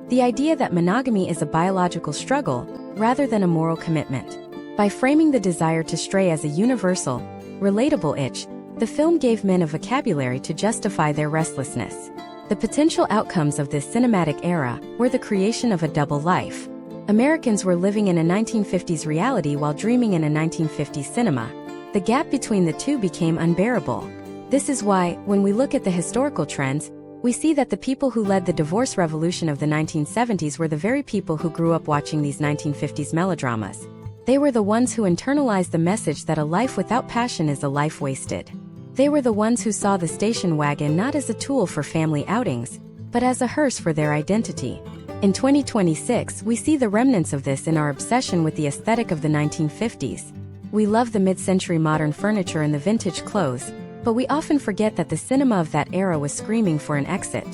the idea that monogamy is a biological struggle, rather than a moral commitment. By framing the desire to stray as a universal, relatable itch, the film gave men a vocabulary to justify their restlessness. The potential outcomes of this cinematic era were the creation of a double life. Americans were living in a 1950s reality while dreaming in a 1950s cinema. The gap between the two became unbearable. This is why, when we look at the historical trends, we see that the people who led the divorce revolution of the 1970s were the very people who grew up watching these 1950s melodramas. They were the ones who internalized the message that a life without passion is a life wasted. They were the ones who saw the station wagon not as a tool for family outings, but as a hearse for their identity. In 2026, we see the remnants of this in our obsession with the aesthetic of the 1950s. We love the mid-century modern furniture and the vintage clothes, but we often forget that the cinema of that era was screaming for an exit.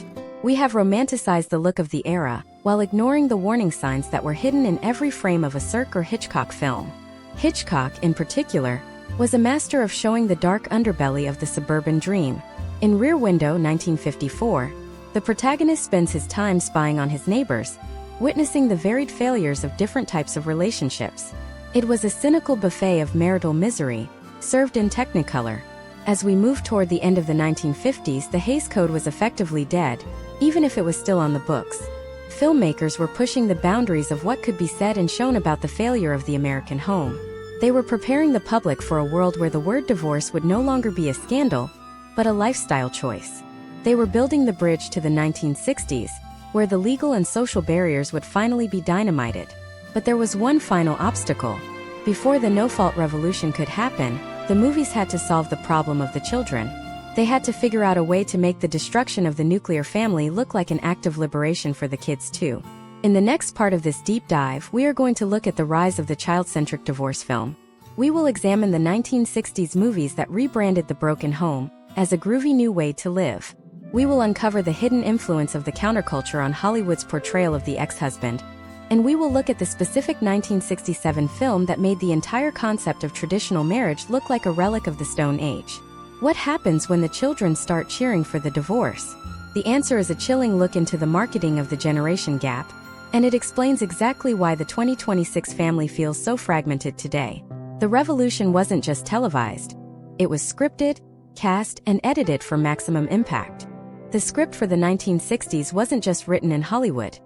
We have romanticized the look of the era, while ignoring the warning signs that were hidden in every frame of a Cirque or Hitchcock film. Hitchcock, in particular, was a master of showing the dark underbelly of the suburban dream. In Rear Window, 1954, the protagonist spends his time spying on his neighbors, witnessing the varied failures of different types of relationships. It was a cynical buffet of marital misery, served in Technicolor. As we moved toward the end of the 1950s, the Hays Code was effectively dead, even if it was still on the books. Filmmakers were pushing the boundaries of what could be said and shown about the failure of the American home. They were preparing the public for a world where the word divorce would no longer be a scandal, but a lifestyle choice. They were building the bridge to the 1960s, where the legal and social barriers would finally be dynamited. But there was one final obstacle. Before the no-fault revolution could happen, the movies had to solve the problem of the children. They had to figure out a way to make the destruction of the nuclear family look like an act of liberation for the kids too. In the next part of this deep dive, we are going to look at the rise of the child-centric divorce film. We will examine the 1960s movies that rebranded the broken home as a groovy new way to live. We will uncover the hidden influence of the counterculture on Hollywood's portrayal of the ex-husband, and we will look at the specific 1967 film that made the entire concept of traditional marriage look like a relic of the Stone Age. What happens when the children start cheering for the divorce? The answer is a chilling look into the marketing of the generation gap, and it explains exactly why the 2026 family feels so fragmented today. The revolution wasn't just televised. It was scripted, cast, and edited for maximum impact. The script for the 1960s wasn't just written in Hollywood.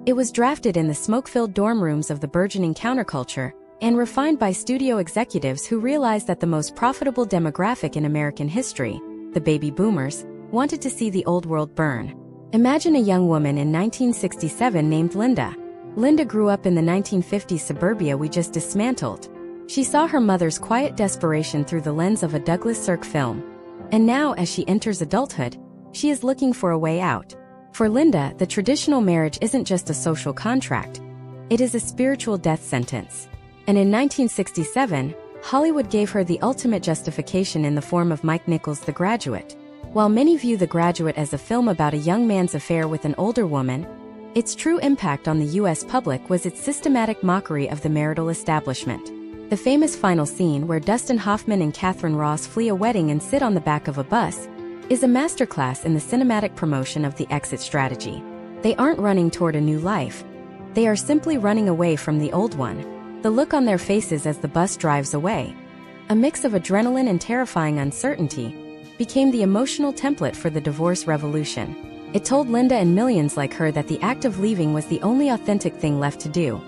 It was drafted in the smoke-filled dorm rooms of the burgeoning counterculture and refined by studio executives who realized that the most profitable demographic in American history, the baby boomers, wanted to see the old world burn. Imagine a young woman in 1967 named Linda. Linda grew up in the 1950s suburbia we just dismantled. She saw her mother's quiet desperation through the lens of a Douglas Sirk film. And now, as she enters adulthood, she is looking for a way out. For Linda, the traditional marriage isn't just a social contract. It is a spiritual death sentence. And in 1967, Hollywood gave her the ultimate justification in the form of Mike Nichols' The Graduate. While many view The Graduate as a film about a young man's affair with an older woman, its true impact on the U.S. public was its systematic mockery of the marital establishment. The famous final scene where Dustin Hoffman and Catherine Ross flee a wedding and sit on the back of a bus is a masterclass in the cinematic promotion of the exit strategy. They aren't running toward a new life. They are simply running away from the old one. The look on their faces as the bus drives away, a mix of adrenaline and terrifying uncertainty, became the emotional template for the divorce revolution. It told Linda and millions like her that the act of leaving was the only authentic thing left to do,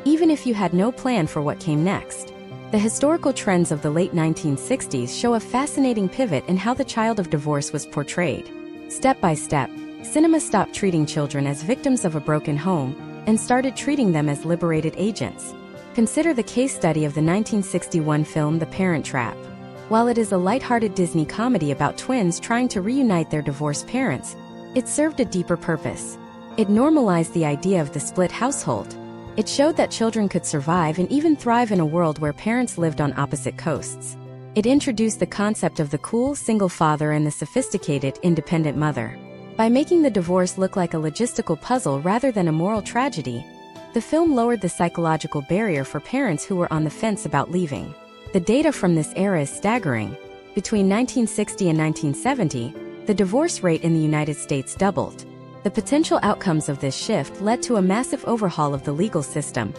even if you had no plan for what came next. The historical trends of the late 1960s show a fascinating pivot in how the child of divorce was portrayed. Step by step, cinema stopped treating children as victims of a broken home and started treating them as liberated agents. Consider the case study of the 1961 film The Parent Trap. While it is a lighthearted Disney comedy about twins trying to reunite their divorced parents, it served a deeper purpose. It normalized the idea of the split household. It showed that children could survive and even thrive in a world where parents lived on opposite coasts. It introduced the concept of the cool single father and the sophisticated independent mother. By making the divorce look like a logistical puzzle rather than a moral tragedy, the film lowered the psychological barrier for parents who were on the fence about leaving. The data from this era is staggering. Between 1960 and 1970, the divorce rate in the United States doubled. The potential outcomes of this shift led to a massive overhaul of the legal system.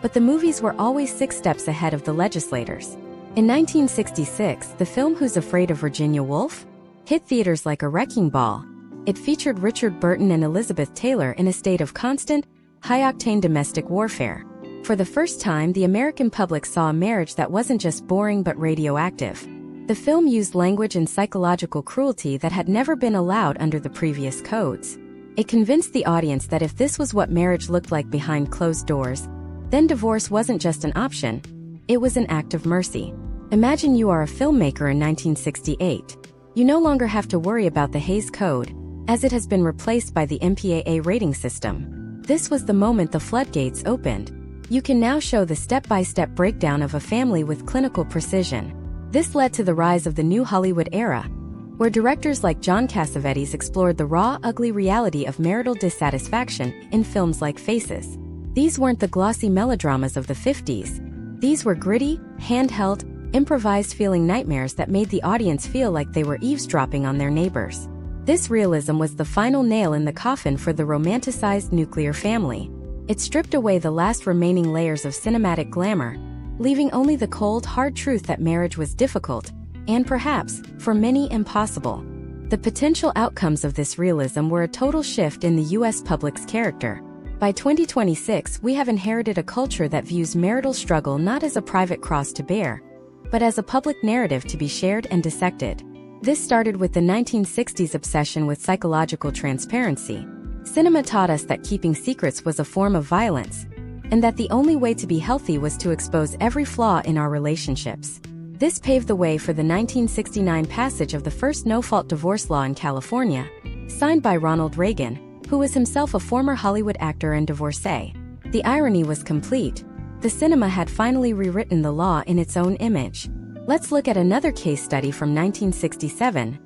But the movies were always 6 steps ahead of the legislators. In 1966, the film Who's Afraid of Virginia Woolf hit theaters like a wrecking ball. It featured Richard Burton and Elizabeth Taylor in a state of constant, high-octane domestic warfare. For the first time, the American public saw a marriage that wasn't just boring but radioactive. The film used language and psychological cruelty that had never been allowed under the previous codes. It convinced the audience that if this was what marriage looked like behind closed doors, then divorce wasn't just an option, it was an act of mercy. Imagine you are a filmmaker in 1968. You no longer have to worry about the Hays Code, as it has been replaced by the MPAA rating system. This was the moment the floodgates opened. You can now show the step-by-step breakdown of a family with clinical precision. This led to the rise of the new Hollywood era, where directors like John Cassavetes explored the raw, ugly reality of marital dissatisfaction in films like Faces. These weren't the glossy melodramas of the 50s. These were gritty, handheld, improvised feeling nightmares that made the audience feel like they were eavesdropping on their neighbors. This realism was the final nail in the coffin for the romanticized nuclear family. It stripped away the last remaining layers of cinematic glamour, leaving only the cold, hard truth that marriage was difficult, and perhaps, for many, impossible. The potential outcomes of this realism were a total shift in the U.S. public's character. By 2026, we have inherited a culture that views marital struggle not as a private cross to bear, but as a public narrative to be shared and dissected. This started with the 1960s obsession with psychological transparency. Cinema taught us that keeping secrets was a form of violence, and that the only way to be healthy was to expose every flaw in our relationships. This paved the way for the 1969 passage of the first no-fault divorce law in California, signed by Ronald Reagan, who was himself a former Hollywood actor and divorcee. The irony was complete. The cinema had finally rewritten the law in its own image. Let's look at another case study from 1967.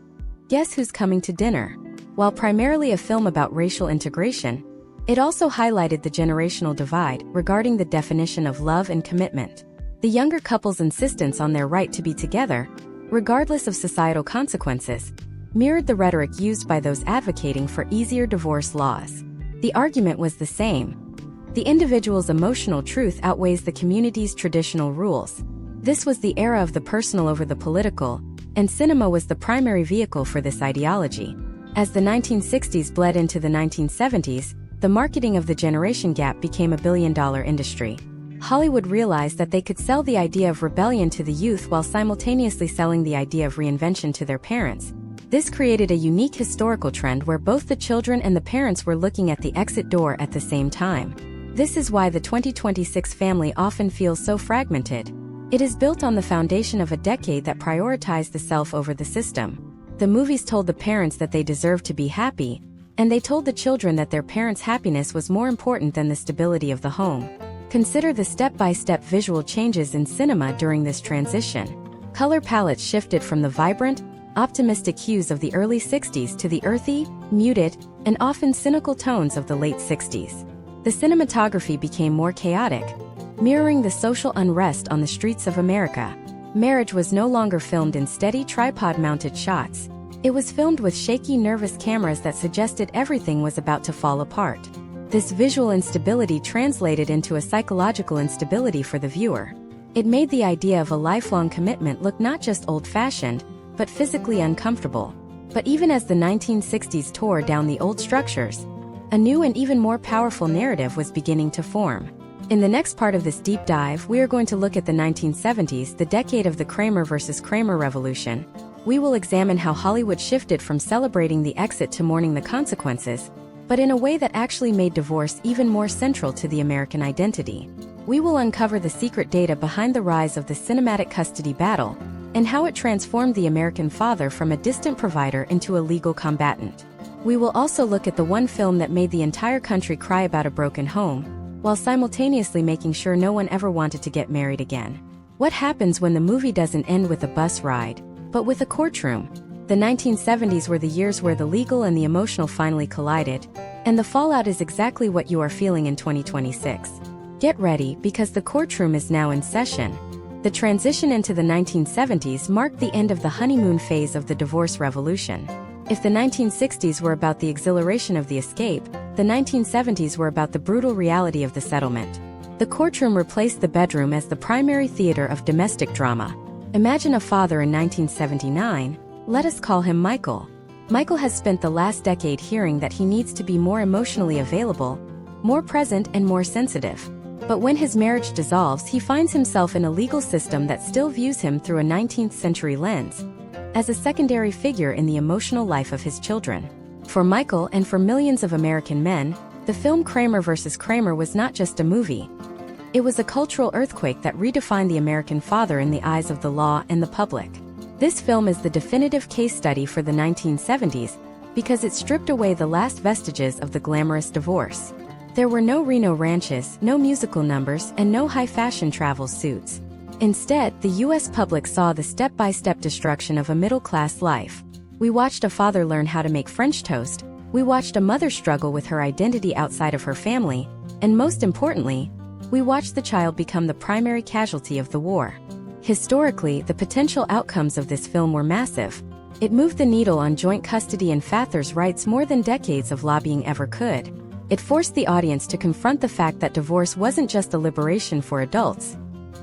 Guess Who's Coming to Dinner? While primarily a film about racial integration, it also highlighted the generational divide regarding the definition of love and commitment. The younger couple's insistence on their right to be together, regardless of societal consequences, mirrored the rhetoric used by those advocating for easier divorce laws. The argument was the same. The individual's emotional truth outweighs the community's traditional rules. This was the era of the personal over the political, and cinema was the primary vehicle for this ideology. As the 1960s bled into the 1970s, the marketing of the generation gap became a billion-dollar industry. Hollywood realized that they could sell the idea of rebellion to the youth while simultaneously selling the idea of reinvention to their parents. This created a unique historical trend where both the children and the parents were looking at the exit door at the same time. This is why the 2026 family often feels so fragmented. It is built on the foundation of a decade that prioritized the self over the system. The movies told the parents that they deserved to be happy, and they told the children that their parents' happiness was more important than the stability of the home. Consider the step-by-step visual changes in cinema during this transition. Color palettes shifted from the vibrant, optimistic hues of the early 60s to the earthy, muted, and often cynical tones of the late 60s. The cinematography became more chaotic. mirroring the social unrest on the streets of America. Marriage was no longer filmed in steady tripod-mounted shots. It was filmed with shaky, nervous cameras that suggested everything was about to fall apart. This visual instability translated into a psychological instability for the viewer. It made the idea of a lifelong commitment look not just old-fashioned, but physically uncomfortable. But even as the 1960s tore down the old structures, a new and even more powerful narrative was beginning to form. In the next part of this deep dive, we are going to look at the 1970s, the decade of the Kramer versus Kramer revolution. We will examine how Hollywood shifted from celebrating the exit to mourning the consequences, but in a way that actually made divorce even more central to the American identity. We will uncover the secret data behind the rise of the cinematic custody battle, and how it transformed the American father from a distant provider into a legal combatant. We will also look at the one film that made the entire country cry about a broken home, while simultaneously making sure no one ever wanted to get married again. What happens when the movie doesn't end with a bus ride, but with a courtroom? The 1970s were the years where the legal and the emotional finally collided, and the fallout is exactly what you are feeling in 2026. Get ready, because the courtroom is now in session. The transition into the 1970s marked the end of the honeymoon phase of the divorce revolution. If the 1960s were about the exhilaration of the escape, the 1970s were about the brutal reality of the settlement. The courtroom replaced the bedroom as the primary theater of domestic drama. Imagine a father in 1979, let us call him Michael. Michael has spent the last decade hearing that he needs to be more emotionally available, more present and more sensitive. But when his marriage dissolves, he finds himself in a legal system that still views him through a 19th century lens, as a secondary figure in the emotional life of his children. For Michael and for millions of American men, the film Kramer vs. Kramer was not just a movie. It was a cultural earthquake that redefined the American father in the eyes of the law and the public. This film is the definitive case study for the 1970s, because it stripped away the last vestiges of the glamorous divorce. There were no Reno ranches, no musical numbers, and no high-fashion travel suits. Instead, the U.S. public saw the step-by-step destruction of a middle-class life. We watched a father learn how to make French toast, we watched a mother struggle with her identity outside of her family, and most importantly, we watched the child become the primary casualty of the war. Historically, the potential outcomes of this film were massive. It moved the needle on joint custody and father's rights more than decades of lobbying ever could. It forced the audience to confront the fact that divorce wasn't just a liberation for adults.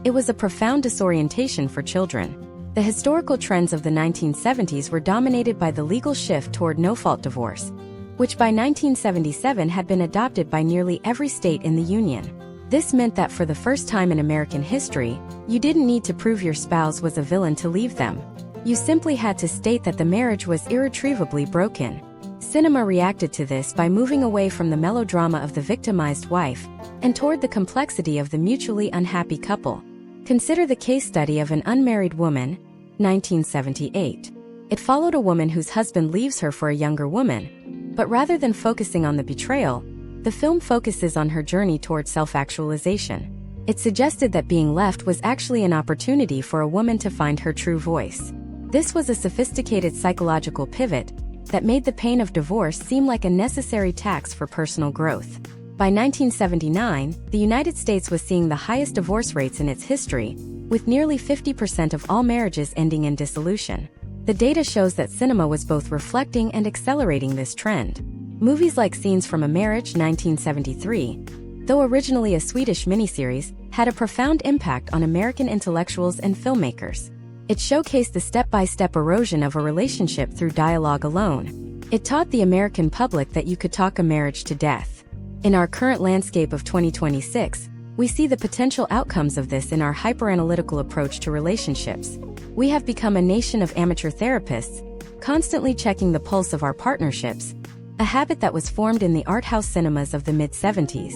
It was a profound disorientation for children. The historical trends of the 1970s were dominated by the legal shift toward no-fault divorce, which by 1977 had been adopted by nearly every state in the Union. This meant that for the first time in American history, you didn't need to prove your spouse was a villain to leave them. You simply had to state that the marriage was irretrievably broken. Cinema reacted to this by moving away from the melodrama of the victimized wife and toward the complexity of the mutually unhappy couple. Consider the case study of An Unmarried Woman, 1978. It followed a woman whose husband leaves her for a younger woman, but rather than focusing on the betrayal, the film focuses on her journey toward self-actualization. It suggested that being left was actually an opportunity for a woman to find her true voice. This was a sophisticated psychological pivot that made the pain of divorce seem like a necessary tax for personal growth. By 1979, the United States was seeing the highest divorce rates in its history, with nearly 50% of all marriages ending in dissolution. The data shows that cinema was both reflecting and accelerating this trend. Movies like Scenes from a Marriage, 1973, though originally a Swedish miniseries, had a profound impact on American intellectuals and filmmakers. It showcased the step-by-step erosion of a relationship through dialogue alone. It taught the American public that you could talk a marriage to death. In our current landscape of 2026, we see the potential outcomes of this in our hyper-analytical approach to relationships. We have become a nation of amateur therapists, constantly checking the pulse of our partnerships, a habit that was formed in the art house cinemas of the mid-70s.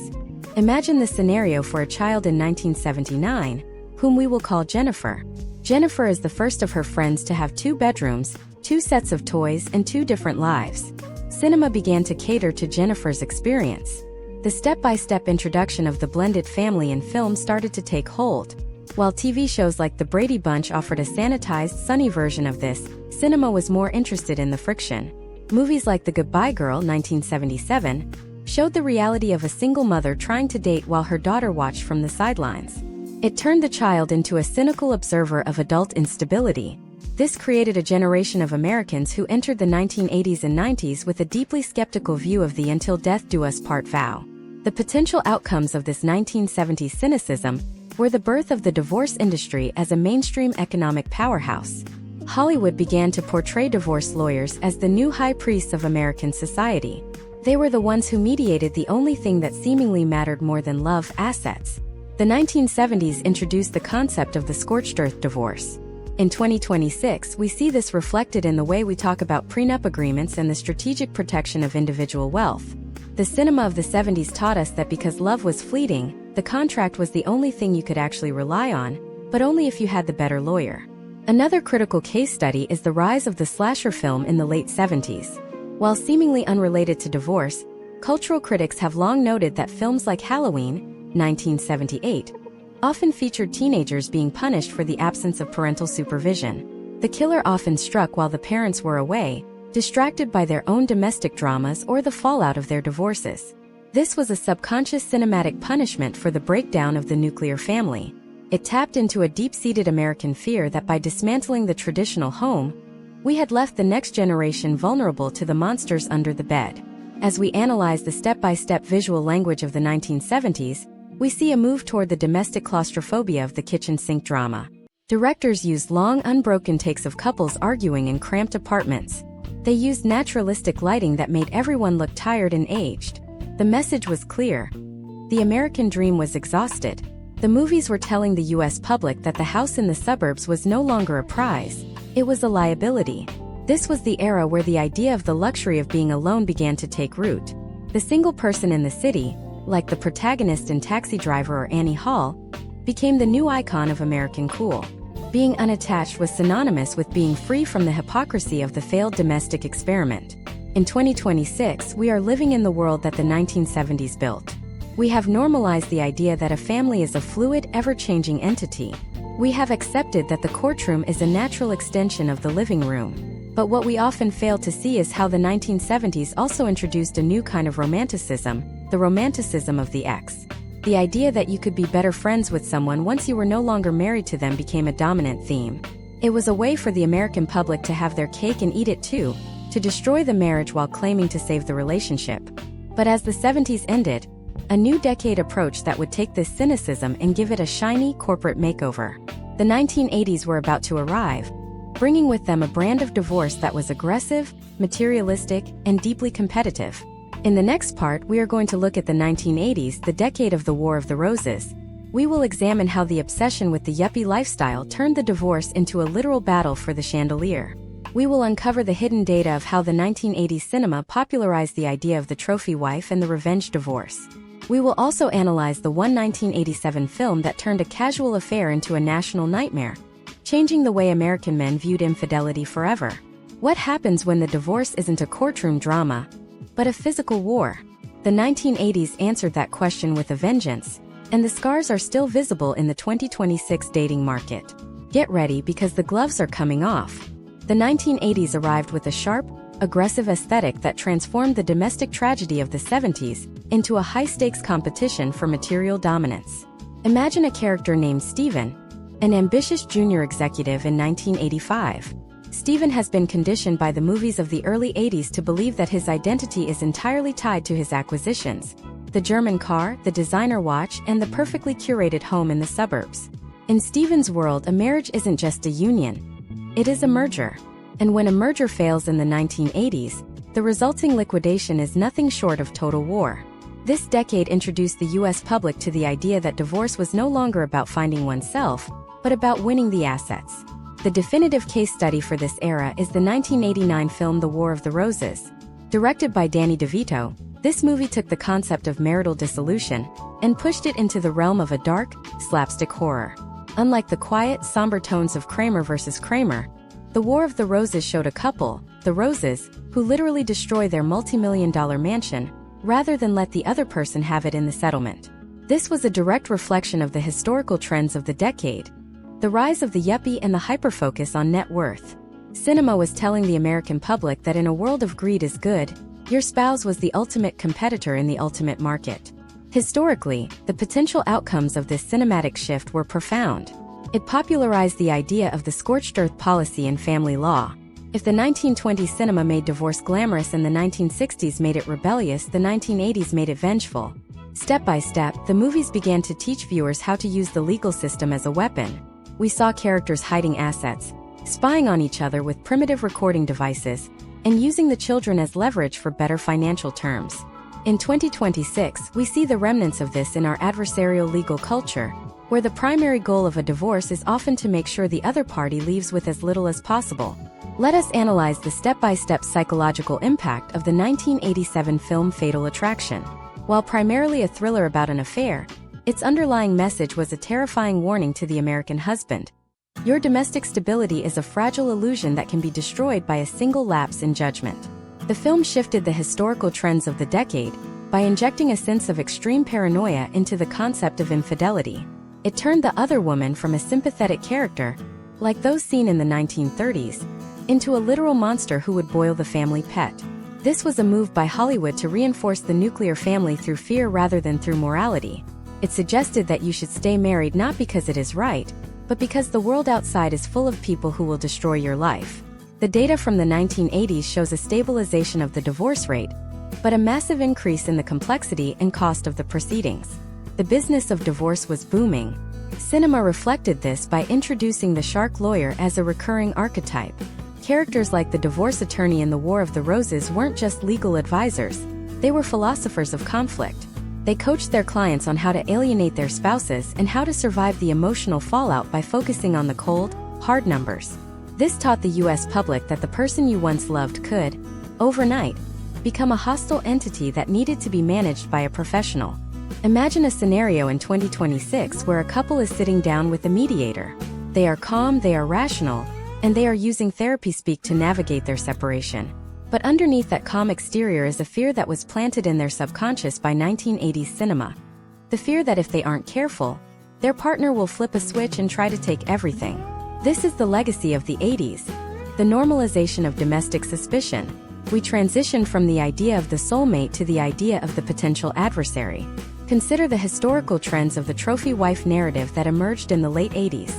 Imagine the scenario for a child in 1979, whom we will call Jennifer. Jennifer is the first of her friends to have 2 bedrooms, 2 sets of toys, and 2 different lives. Cinema began to cater to Jennifer's experience. The step-by-step introduction of the blended family in film started to take hold. While TV shows like The Brady Bunch offered a sanitized, sunny version of this, cinema was more interested in the friction. Movies like The Goodbye Girl, 1977, showed the reality of a single mother trying to date while her daughter watched from the sidelines. It turned the child into a cynical observer of adult instability. This created a generation of Americans who entered the 1980s and 90s with a deeply skeptical view of the "until death do us part" vow. The potential outcomes of this 1970s cynicism were the birth of the divorce industry as a mainstream economic powerhouse. Hollywood began to portray divorce lawyers as the new high priests of American society. They were the ones who mediated the only thing that seemingly mattered more than love: assets. The 1970s introduced the concept of the scorched earth divorce. In 2026, we see this reflected in the way we talk about prenup agreements and the strategic protection of individual wealth. The cinema of the 70s taught us that because love was fleeting, the contract was the only thing you could actually rely on, but only if you had the better lawyer. Another critical case study is the rise of the slasher film in the late 70s. While seemingly unrelated to divorce, cultural critics have long noted that films like Halloween, 1978, often featured teenagers being punished for the absence of parental supervision. The killer often struck while the parents were away, distracted by their own domestic dramas or the fallout of their divorces. This was a subconscious cinematic punishment for the breakdown of the nuclear family. It tapped into a deep-seated American fear that by dismantling the traditional home, we had left the next generation vulnerable to the monsters under the bed. As we analyze the step-by-step visual language of the 1970s, we see a move toward the domestic claustrophobia of the kitchen sink drama. Directors used long, unbroken takes of couples arguing in cramped apartments. They used naturalistic lighting that made everyone look tired and aged. The message was clear. The American dream was exhausted. The movies were telling the US public that the house in the suburbs was no longer a prize. It was a liability. This was the era where the idea of the luxury of being alone began to take root. The single person in the city, like the protagonist in Taxi Driver or Annie Hall, became the new icon of American cool. Being unattached was synonymous with being free from the hypocrisy of the failed domestic experiment. In 2026, we are living in the world that the 1970s built. We have normalized the idea that a family is a fluid, ever-changing entity. We have accepted that the courtroom is a natural extension of the living room. But what we often fail to see is how the 1970s also introduced a new kind of romanticism, the romanticism of the ex. The idea that you could be better friends with someone once you were no longer married to them became a dominant theme. It was a way for the American public to have their cake and eat it too, to destroy the marriage while claiming to save the relationship. But as the 70s ended, a new decade approached that would take this cynicism and give it a shiny corporate makeover. The 1980s were about to arrive, bringing with them a brand of divorce that was aggressive, materialistic, and deeply competitive. In the next part, we are going to look at the 1980s, the decade of the War of the Roses. We will examine how the obsession with the yuppie lifestyle turned the divorce into a literal battle for the chandelier. We will uncover the hidden data of how the 1980s cinema popularized the idea of the trophy wife and the revenge divorce. We will also analyze the 1987 film that turned a casual affair into a national nightmare, changing the way American men viewed infidelity forever. What happens when the divorce isn't a courtroom drama, but a physical war? The 1980s answered that question with a vengeance, and the scars are still visible in the 2026 dating market. Get ready because the gloves are coming off. The 1980s arrived with a sharp, aggressive aesthetic that transformed the domestic tragedy of the 70s into a high-stakes competition for material dominance. Imagine a character named Steven, an ambitious junior executive in 1985. Steven has been conditioned by the movies of the early 80s to believe that his identity is entirely tied to his acquisitions: the German car, the designer watch, and the perfectly curated home in the suburbs. In Steven's world, a marriage isn't just a union. It is a merger. And when a merger fails in the 1980s, the resulting liquidation is nothing short of total war. This decade introduced the US public to the idea that divorce was no longer about finding oneself, but about winning the assets. The definitive case study for this era is the 1989 film The War of the Roses. Directed by Danny DeVito, this movie took the concept of marital dissolution and pushed it into the realm of a dark, slapstick horror. Unlike the quiet, somber tones of Kramer vs. Kramer, The War of the Roses showed a couple, the Roses, who literally destroy their multi-million-dollar mansion, rather than let the other person have it in the settlement. This was a direct reflection of the historical trends of the decade: the rise of the yuppie and the hyperfocus on net worth. Cinema was telling the American public that in a world of greed is good, Your spouse was the ultimate competitor in the ultimate market. Historically, the potential outcomes of this cinematic shift were profound. It popularized the idea of the scorched earth policy in family law. If the 1920s cinema made divorce glamorous and the 1960s made it rebellious, the 1980s made it vengeful. Step by step, the movies began to teach viewers how to use the legal system as a weapon. We saw characters hiding assets, spying on each other with primitive recording devices, and using the children as leverage for better financial terms. In 2026, we see the remnants of this in our adversarial legal culture, where the primary goal of a divorce is often to make sure the other party leaves with as little as possible. Let us analyze the step-by-step psychological impact of the 1987 film Fatal Attraction. While primarily a thriller about an affair, its underlying message was a terrifying warning to the American husband. Your domestic stability is a fragile illusion that can be destroyed by a single lapse in judgment. The film shifted the historical trends of the decade by injecting a sense of extreme paranoia into the concept of infidelity. It turned the other woman from a sympathetic character, like those seen in the 1930s, into a literal monster who would boil the family pet. This was a move by Hollywood to reinforce the nuclear family through fear rather than through morality. It suggested that you should stay married not because it is right, but because the world outside is full of people who will destroy your life. The data from the 1980s shows a stabilization of the divorce rate, but a massive increase in the complexity and cost of the proceedings. The business of divorce was booming. Cinema reflected this by introducing the shark lawyer as a recurring archetype. Characters like the divorce attorney in The War of the Roses weren't just legal advisors, they were philosophers of conflict. They coached their clients on how to alienate their spouses and how to survive the emotional fallout by focusing on the cold, hard numbers. This taught the US public that the person you once loved could, overnight, become a hostile entity that needed to be managed by a professional. Imagine a scenario in 2026 where a couple is sitting down with a mediator. They are calm, they are rational, and they are using therapy speak to navigate their separation. But underneath that calm exterior is a fear that was planted in their subconscious by 1980s cinema. The fear that if they aren't careful, their partner will flip a switch and try to take everything. This is the legacy of the 80s, the normalization of domestic suspicion. We transitioned from the idea of the soulmate to the idea of the potential adversary. Consider the historical trends of the trophy wife narrative that emerged in the late 80s.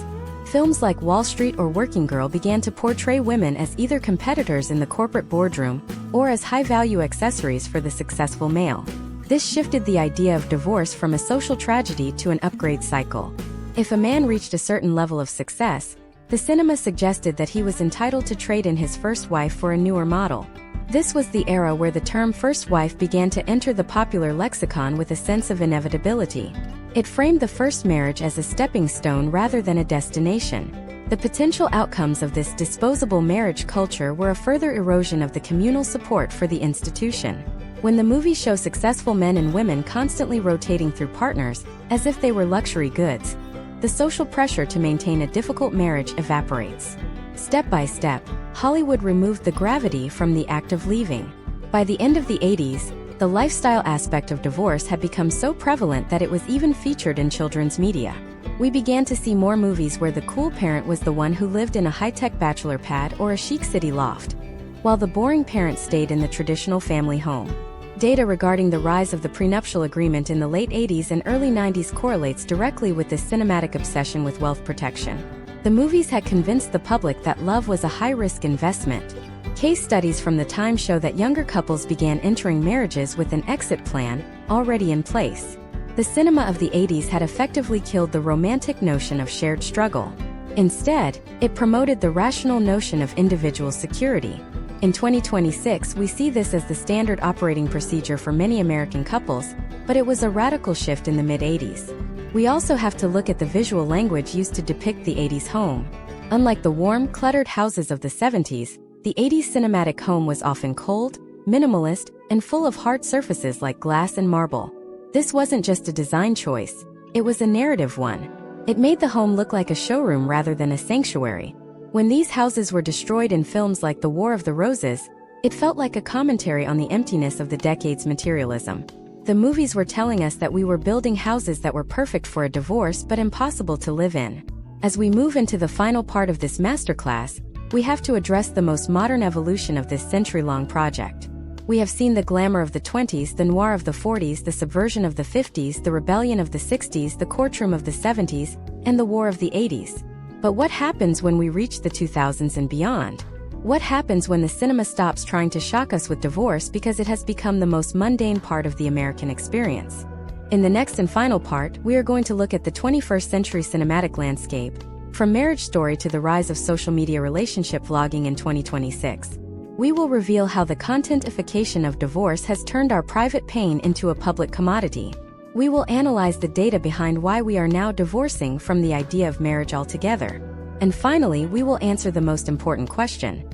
Films like Wall Street or Working Girl began to portray women as either competitors in the corporate boardroom or as high-value accessories for the successful male. This shifted the idea of divorce from a social tragedy to an upgrade cycle. If a man reached a certain level of success, the cinema suggested that he was entitled to trade in his first wife for a newer model. This was the era where the term first wife began to enter the popular lexicon with a sense of inevitability. It framed the first marriage as a stepping stone rather than a destination. The potential outcomes of this disposable marriage culture were a further erosion of the communal support for the institution. When the movies show successful men and women constantly rotating through partners, as if they were luxury goods, the social pressure to maintain a difficult marriage evaporates. Step by step, Hollywood removed the gravity from the act of leaving. By the end of the 80s, the lifestyle aspect of divorce had become so prevalent that it was even featured in children's media. We began to see more movies where the cool parent was the one who lived in a high-tech bachelor pad or a chic city loft, while the boring parent stayed in the traditional family home. Data regarding the rise of the prenuptial agreement in the late 80s and early 90s correlates directly with this cinematic obsession with wealth protection. The movies had convinced the public that love was a high-risk investment. Case studies from the time show that younger couples began entering marriages with an exit plan already in place. The cinema of the 80s had effectively killed the romantic notion of shared struggle. Instead, it promoted the rational notion of individual security. In 2026, we see this as the standard operating procedure for many American couples, but it was a radical shift in the mid-80s. We also have to look at the visual language used to depict the 80s home. Unlike the warm, cluttered houses of the 70s, the 80s cinematic home was often cold, minimalist, and full of hard surfaces like glass and marble. This wasn't just a design choice, it was a narrative one. It made the home look like a showroom rather than a sanctuary. When these houses were destroyed in films like The War of the Roses, it felt like a commentary on the emptiness of the decade's materialism. The movies were telling us that we were building houses that were perfect for a divorce but impossible to live in. As we move into the final part of this masterclass, we have to address the most modern evolution of this century-long project. We have seen the glamour of the 20s, the noir of the 40s, the subversion of the 50s, the rebellion of the 60s, the courtroom of the 70s, and the war of the 80s. But what happens when we reach the 2000s and beyond? What happens when the cinema stops trying to shock us with divorce because it has become the most mundane part of the American experience? In the next and final part, we are going to look at the 21st century cinematic landscape, from Marriage Story to the rise of social media relationship vlogging in 2026. We will reveal how the contentification of divorce has turned our private pain into a public commodity. We will analyze the data behind why we are now divorcing from the idea of marriage altogether. And finally, we will answer the most important question.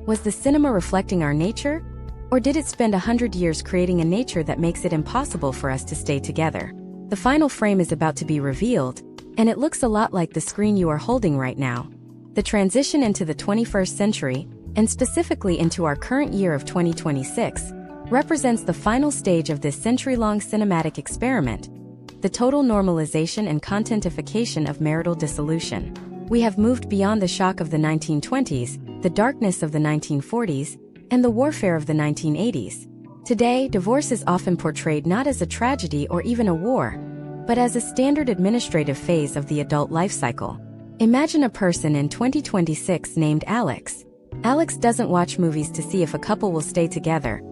Was the cinema reflecting our nature? Or did it spend 100 years creating a nature that makes it impossible for us to stay together? The final frame is about to be revealed, and it looks a lot like the screen you are holding right now. The transition into the 21st century, and specifically into our current year of 2026, represents the final stage of this century-long cinematic experiment, the total normalization and contentification of marital dissolution. We have moved beyond the shock of the 1920s, the darkness of the 1940s, and the warfare of the 1980s. Today, divorce is often portrayed not as a tragedy or even a war, but as a standard administrative phase of the adult life cycle. Imagine a person in 2026 named Alex. Alex doesn't watch movies to see if a couple will stay together.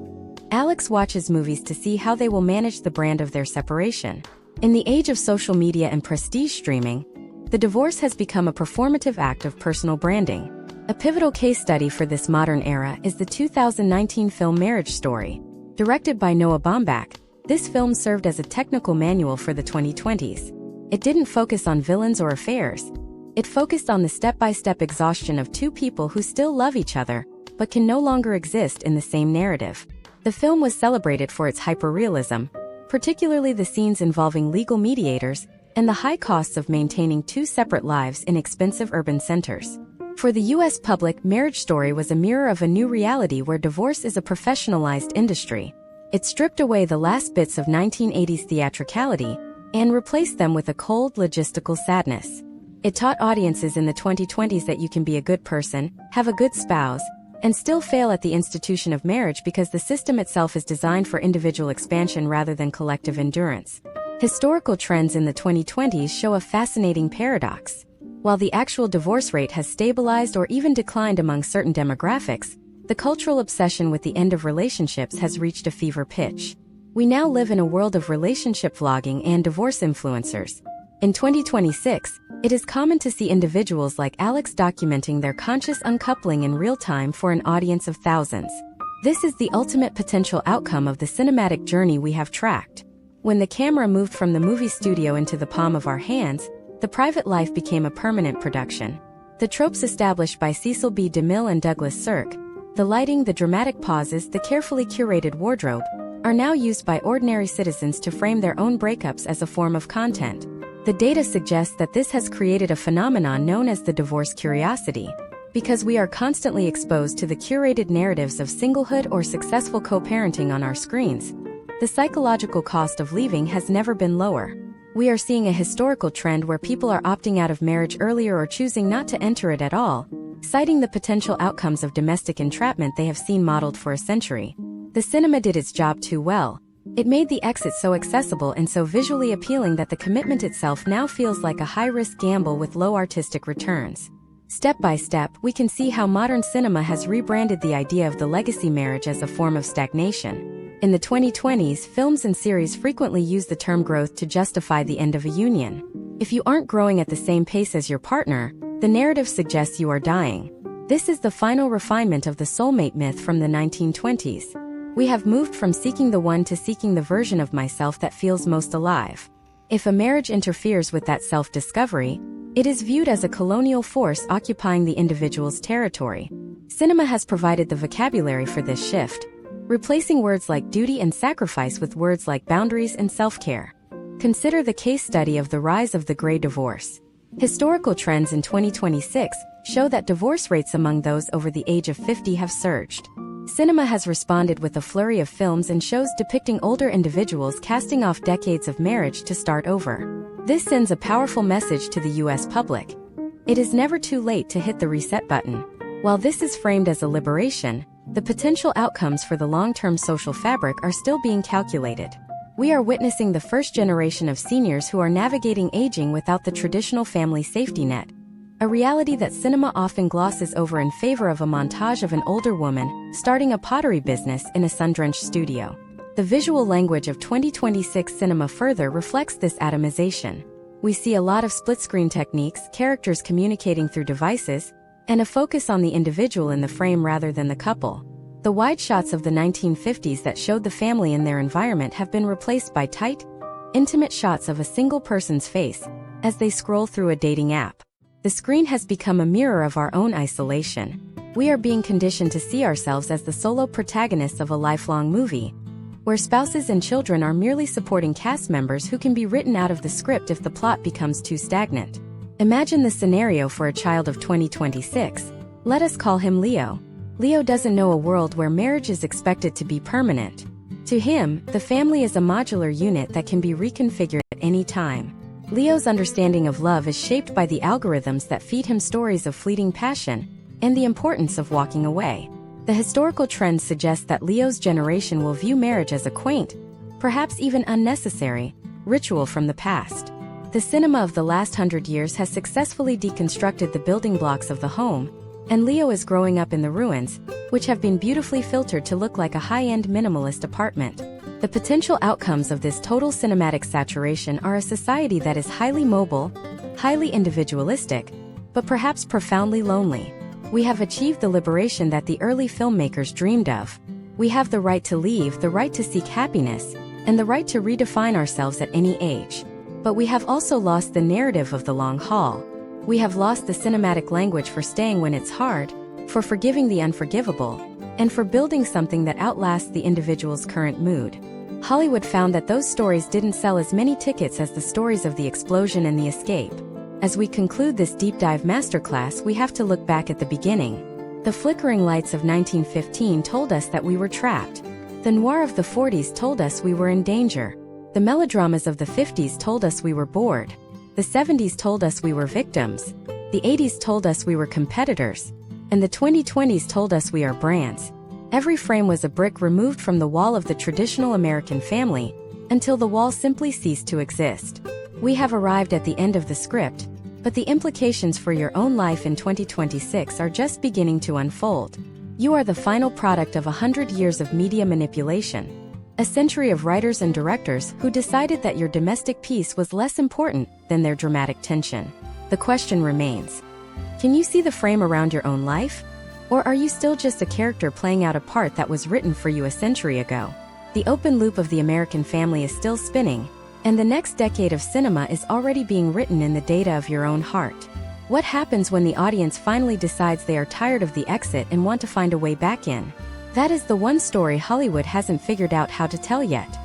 Alex watches movies to see how they will manage the brand of their separation. In the age of social media and prestige streaming, the divorce has become a performative act of personal branding. A pivotal case study for this modern era is the 2019 film Marriage Story. Directed by Noah Baumbach, this film served as a technical manual for the 2020s. It didn't focus on villains or affairs. It focused on the step-by-step exhaustion of two people who still love each other, but can no longer exist in the same narrative. The film was celebrated for its hyperrealism, particularly the scenes involving legal mediators and the high costs of maintaining two separate lives in expensive urban centers. For the US public, Marriage Story was a mirror of a new reality where divorce is a professionalized industry. It stripped away the last bits of 1980s theatricality and replaced them with a cold, logistical sadness. It taught audiences in the 2020s that you can be a good person, have a good spouse, and still fail at the institution of marriage because the system itself is designed for individual expansion rather than collective endurance. Historical trends in the 2020s show a fascinating paradox. While the actual divorce rate has stabilized or even declined among certain demographics, the cultural obsession with the end of relationships has reached a fever pitch. We now live in a world of relationship vlogging and divorce influencers. In 2026, it is common to see individuals like Alex documenting their conscious uncoupling in real time for an audience of thousands. This is the ultimate potential outcome of the cinematic journey we have tracked. When the camera moved from the movie studio into the palm of our hands, the private life became a permanent production. The tropes established by Cecil B. DeMille and Douglas Sirk, the lighting, the dramatic pauses, the carefully curated wardrobe, are now used by ordinary citizens to frame their own breakups as a form of content. The data suggests that this has created a phenomenon known as the divorce curiosity. Because we are constantly exposed to the curated narratives of singlehood or successful co-parenting on our screens, the psychological cost of leaving has never been lower. We are seeing a historical trend where people are opting out of marriage earlier or choosing not to enter it at all, citing the potential outcomes of domestic entrapment they have seen modeled for a century. The cinema did its job too well. It made the exit so accessible and so visually appealing that the commitment itself now feels like a high-risk gamble with low artistic returns. Step by step, we can see how modern cinema has rebranded the idea of the legacy marriage as a form of stagnation. In the 2020s, films and series frequently use the term growth to justify the end of a union. If you aren't growing at the same pace as your partner, the narrative suggests you are dying. This is the final refinement of the soulmate myth from the 1920s. We have moved from seeking the one to seeking the version of myself that feels most alive. If a marriage interferes with that self-discovery, it is viewed as a colonial force occupying the individual's territory. Cinema has provided the vocabulary for this shift, replacing words like duty and sacrifice with words like boundaries and self-care. Consider the case study of the rise of the gray divorce. Historical trends in 2026 show that divorce rates among those over the age of 50 have surged. Cinema has responded with a flurry of films and shows depicting older individuals casting off decades of marriage to start over. This sends a powerful message to the US public. It is never too late to hit the reset button. While this is framed as a liberation, the potential outcomes for the long-term social fabric are still being calculated. We are witnessing the first generation of seniors who are navigating aging without the traditional family safety net, a reality that cinema often glosses over in favor of a montage of an older woman starting a pottery business in a sun-drenched studio. The visual language of 2026 cinema further reflects this atomization. We see a lot of split-screen techniques, characters communicating through devices, and a focus on the individual in the frame rather than the couple. The wide shots of the 1950s that showed the family in their environment have been replaced by tight, intimate shots of a single person's face as they scroll through a dating app. The screen has become a mirror of our own isolation. We are being conditioned to see ourselves as the solo protagonists of a lifelong movie, where spouses and children are merely supporting cast members who can be written out of the script if the plot becomes too stagnant. Imagine the scenario for a child of 2026. Let us call him Leo. Leo doesn't know a world where marriage is expected to be permanent. To him, the family is a modular unit that can be reconfigured at any time. Leo's understanding of love is shaped by the algorithms that feed him stories of fleeting passion and the importance of walking away. The historical trends suggest that Leo's generation will view marriage as a quaint, perhaps even unnecessary, ritual from the past. The cinema of the last 100 years has successfully deconstructed the building blocks of the home, and Leo is growing up in the ruins, which have been beautifully filtered to look like a high-end minimalist apartment. The potential outcomes of this total cinematic saturation are a society that is highly mobile, highly individualistic, but perhaps profoundly lonely. We have achieved the liberation that the early filmmakers dreamed of. We have the right to leave, the right to seek happiness, and the right to redefine ourselves at any age. But we have also lost the narrative of the long haul. We have lost the cinematic language for staying when it's hard, for forgiving the unforgivable, and for building something that outlasts the individual's current mood. Hollywood found that those stories didn't sell as many tickets as the stories of the explosion and the escape. As we conclude this deep dive masterclass, we have to look back at the beginning. The flickering lights of 1915 told us that we were trapped. The noir of the 40s told us we were in danger. The melodramas of the 50s told us we were bored. The 70s told us we were victims. The 80s told us we were competitors. And the 2020s told us we are brands. Every frame was a brick removed from the wall of the traditional American family, until the wall simply ceased to exist. We have arrived at the end of the script, but the implications for your own life in 2026 are just beginning to unfold. You are the final product of 100 years of media manipulation. A century of writers and directors who decided that your domestic peace was less important than their dramatic tension. The question remains: can you see the frame around your own life? Or are you still just a character playing out a part that was written for you a century ago? The open loop of the American family is still spinning, and the next decade of cinema is already being written in the data of your own heart. What happens when the audience finally decides they are tired of the exit and want to find a way back in? That is the one story Hollywood hasn't figured out how to tell yet.